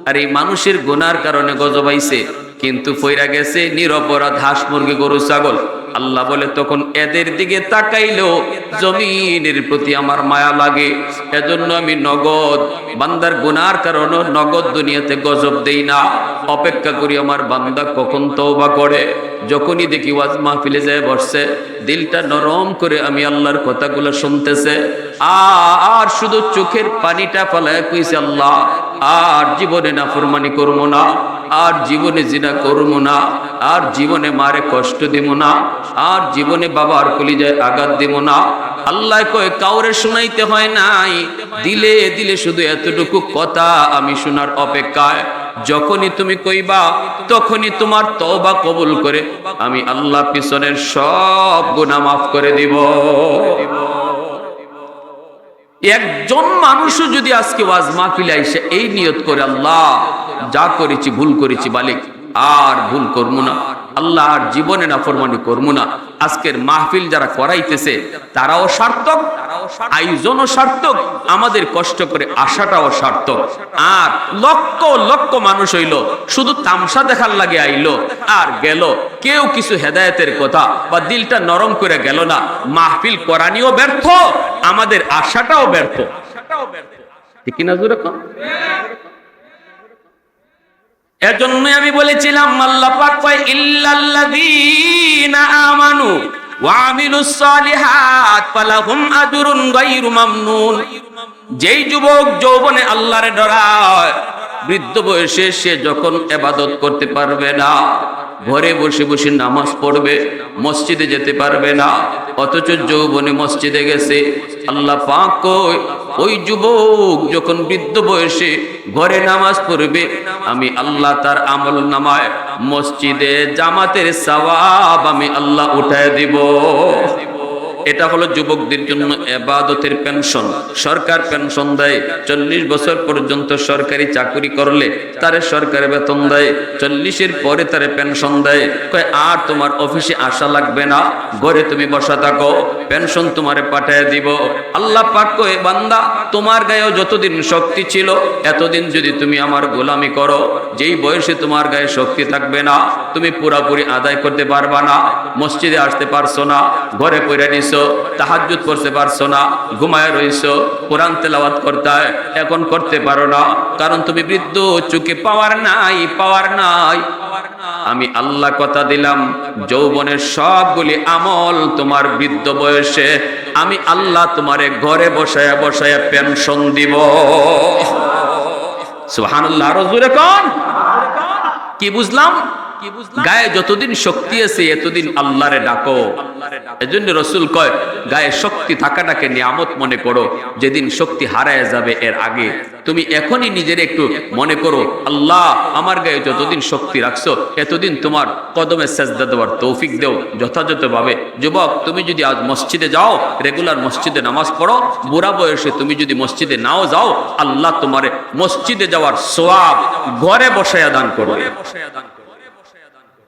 আর এই মানুষের গুনার কারণে গজব আইছে, কিন্তু ফইরা গেছে নিরপরাধ হাঁস মুরগি গরু ছাগল। আল্লাহ বলে তখন এদের দিকে তাকাইলেও জমিনের প্রতি আমার মায়া লাগে। এজন্য আমি নগদ বান্দার গুনার কারণে নগদ দুনিয়াতে গজব দেই না, অপেক্ষা করি আমার বান্দা কখন তওবা করে। যখনই দেখি ওয়াজ মাহফিলে যায় বসছে, দিলটা নরম করে আমি আল্লাহর কথাগুলো শুনতেছে, আর শুধু চোখের পানিটা ফেলায় কইছে আল্লাহ আর জীবনে নাফরমানি করবো না, আর জীবনে জিনা করবো না, আর জীবনে মারে কষ্ট দিব না, আর জীবনে বাবার কলিজায় আঘাত দিব না। আল্লাহ কয় কাউরে শুনাইতে হয় নাই, দিলে দিলে শুধু এতটুকু কথা আমি শোনার অপেক্ষায়। যখনই তুমি কইবা তখনই তোমার তওবা কবুল করে আমি আল্লাহ পিছনের সব গুনাহ মাফ করে দিব। একজন মানুষও যদি আজকে ওয়াজ মাহফিলে আইসে এই নিয়ত করে আল্লাহ যা করেছি ভুল করেছি মালিক আর ভুল করবো না, আল্লাহ আর জীবনে নাফরমানি করবো না, আজকের মাহফিল যারা করাইতেছে তারাও সার্থক, আয়োজনও সার্থক, আমাদের কষ্ট করে আসাটাও সার্থক। আর লক্ষ লক্ষ মানুষ হইল শুধু তামসা দেখার লাগে আইলো আর গেল, কেউ কিছু হেদায়েতের কথা বা দিলটা নরম করে গেল না। মাহফিল করানিও ব্যর্থ, আমাদের আশাটাও ব্যর্থ, ঠিক না জোরে কম? এজন্যই আমি বলেছিলাম আল্লাহ পাক কয় ইল্লাল্লাযীনা আমানু ওয়া আমিলুস সালিহাত ফালাহুম আজরুন গায়রু মামনুন। যেই যুবক যৌবনে আল্লাহরে ডরায়, বৃদ্ধ বয়সে সে যখন ইবাদত করতে পারবে না, ঘরে বসে বসে নামাজ পড়বে, মসজিদে যেতে পারবে না, অথচ যৌবনে মসজিদে গেছে, আল্লাহ পাক কয় ওই যুবক যখন বৃদ্ধ বয়সে ঘরে নামাজ পড়বে আমি আল্লাহ তার আমল নামায় মসজিদে জামাতের সওয়াব আমি আল্লাহ উঠায় দিব। এটা হলো যুবকদের জন্য ইবাদতের পেনশন। সরকার পেনশন দেয়, 40 বছর পর্যন্ত সরকারি চাকরি করলে তারে সরকারি বেতন দেয়, 40-এর পরে তারে পেনশন দেয়। কয় আর তোমার অফিসে আসা লাগবে না, ঘরে তুমি বসা থাকো, পেনশন তোমারে পাঠিয়ে দিব। আল্লাহ পাক কয় বান্দা তোমার গায়েও যতদিন শক্তি ছিল এতদিন যদি তুমি আমার গোলামি করো, যেই বয়সে তোমার গায়ে শক্তি থাকবে না, তুমি পুরোপুরি আদায় করতে পারবা না, মসজিদে আসতে পারছো না, ঘরে পড়ে নিছো, তাহাজ্জুদ পড়তে পারছো না, ঘুমায় রইছো, কোরআন তেলাওয়াত করতে হয় এখন করতে পারো না, কারণ তুমি বৃদ্ধ, চোখে পাওয়ার নাই। আমি আল্লাহ কথা দিলাম যৌবনের সবগুলি আমল তোমার বৃদ্ধ বয়সে আমি আল্লাহ তোমারে ঘরে বসায়া বসায়া পেনশন দিব। সুবহানাল্লাহ, আরো জোরে কোন। কি বুঝলাম? গায়ে যতদিন শক্তি আছে এতদিন আল্লাহরে ডাকো। এজন্য রাসূল কয় গায়ে শক্তি থাকাটাকে নিয়ামত মনে করো, যেদিন শক্তি হারায় যাবে এর আগে তুমি এখনই নিজের একটু মনে করো, আল্লাহ আমার গায়ে যতদিন শক্তি রাখছো এতদিন তোমার কদমে সেজদা দেওয়ার তৌফিক দেও যথাযথভাবে। যুবক তুমি যদি আজ মসজিদে যাও, রেগুলার মসজিদে নামাজ পড়ো, বুড়া বয়সে তুমি যদি মসজিদে নাও যাও, আল্লাহ তোমারে মসজিদে যাওয়ার সওয়াব ঘরে বসায়া দান করবে।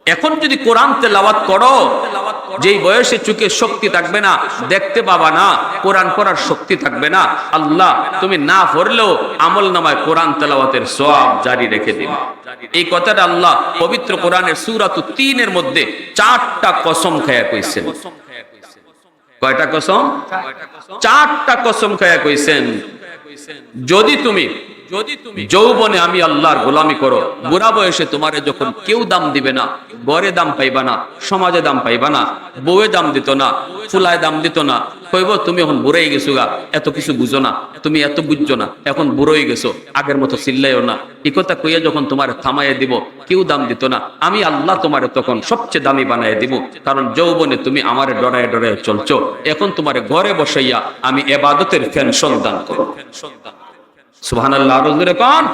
এখন যদি কোরআন তেলাওয়াত করো, যেই বয়সে চোখে শক্তি থাকবে না, দেখতে পাবা না, কোরআন পড়ার শক্তি থাকবে না, আল্লাহ তুমি না পড়লেও আমল নামায় কোরআন তেলাওয়াতের সওয়াব জারি রেখে দিবে। এই কথাটা আল্লাহ পবিত্র কোরআনের সূরাতুত ৩-এর মধ্যে 4টা কসম খায়া কইছেন। কয়টা কসম? 4টা কসম খায়া কইছেন। যদি তুমি যৌবনে আমি আল্লাহর গোলামি করো, বুড়া বয়সে তোমারে যখন কেউ দাম দিবে না, ঘরে দাম পাইবা না, সমাজে দাম পাইবা না, বউয়ে দাম দিত না, ফুলায় দাম দিত না, কইব তুমি এখন বুড়াই গেছো গা, এত কিছু বুঝো না, তুমি এত বুঝছো না, এখন বুড়োই গেছো, আগের মতো চিল্লাইও না, এই কথা কইয়া যখন তোমার থামাইয়া দিব, কেউ দাম দিত না, আমি আল্লাহ তোমারে তখন সবচেয়ে দামি বানাইয়া দিব। কারণ যৌবনে তুমি আমারে ডরায় ডরায় চলছো, এখন তোমারে ঘরে বসাইয়া আমি ইবাদতের পেনশন দান করব। সুবহানাল্লাহ, আরো জোরে কোন।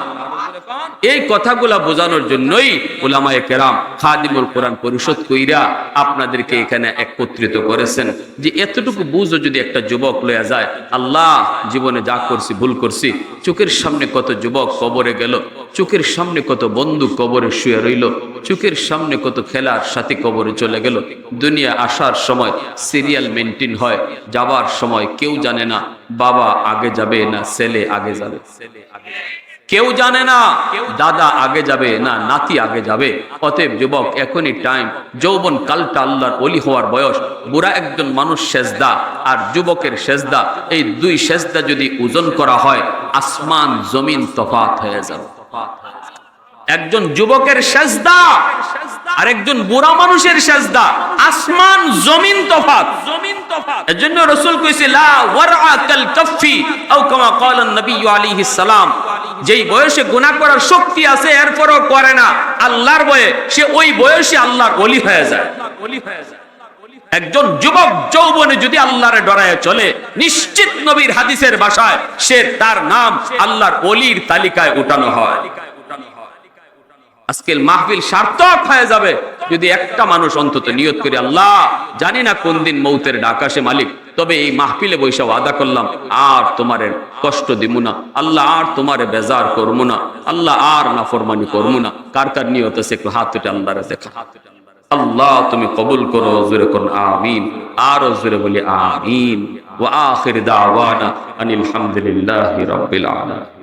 এই কথাগুলা বোঝানোর জন্যই উলামায়ে কেরাম খাদিমুল কোরআন পরিষদ কইরা আপনাদেরকে এখানে একত্রিত করেছেন, যে এতটুকু বুঝো যদি একটা যুবক লয়া যায়, আল্লাহ জীবনে যা করছি ভুল করছি, চোখের সামনে কত যুবক কবরে গেল, চোখের সামনে কত বন্ধু কবরে শুয়ে রইল, চোখের সামনে কত খেলার সাথী কবরে চলে গেল। দুনিয়া আসার সময় সিরিয়াল মেনটেন হয়, যাবার সময় কেউ জানে না বাবা আগে যাবে না ছেলে আগে যাবে, কেউ জানে না দাদা আগে যাবে না নাতি আগে যাবে। অতএব যুবক এখনই টাইম, যৌবন কালটা আল্লাহর ওলি হওয়ার বয়স। বুড়া একজন মানুষ সেজদা আর যুবকের সেজদা, এই দুই সেজদা যদি ওজন করা হয় আসমান জমিন তফাৎ হয়ে যাবে। একজন যুবকের সেজদা আর একজন বুড়া মানুষের সেজদা, আসমান জমিন তফাৎ। এজন্য রাসূল কইছে লা ওয়ারআ কাল কাফি আও কামা ক্বালা নবী আলাইহিস সালাম, যেই বয়সে গুনাহ করার শক্তি আছে এরপরও করে না আল্লাহর ভয়ে, সে ওই বয়সে আল্লাহর ওলি হয়ে যায়। একজন যুবক যৌবনে যদি আল্লাহরে ডরায় চলে, নিশ্চিত নবীর হাদিসের ভাষায় সে তার নাম আল্লাহর ওলির তালিকায় উঠানো হয়। আজকের মাহফিল সার্থক হয়ে যাবে যদি একটা মানুষ অন্তত নিয়ত করে, আল্লাহ জানি না কোন দিন মৌতের ডাক আসে মালিক, তবে এই মাহফিলে বৈশা ওয়াদা করলাম আর তোমারে কষ্ট দিব না, আল্লাহ আর তোমারে বেজার করবো না, আল্লাহ আর নাফরমানি করবো না। কার কার নিয়ত আছে একটু হাত উঠে আল্লাহর দেখা। আল্লাহ তুমি কবুল করো, জোরে করুন আমিন, আর জোরে বলি আমিন। ওয়া আখির দাওয়ানা আনিল হামদুলিল্লাহি রাব্বিল আলামিন।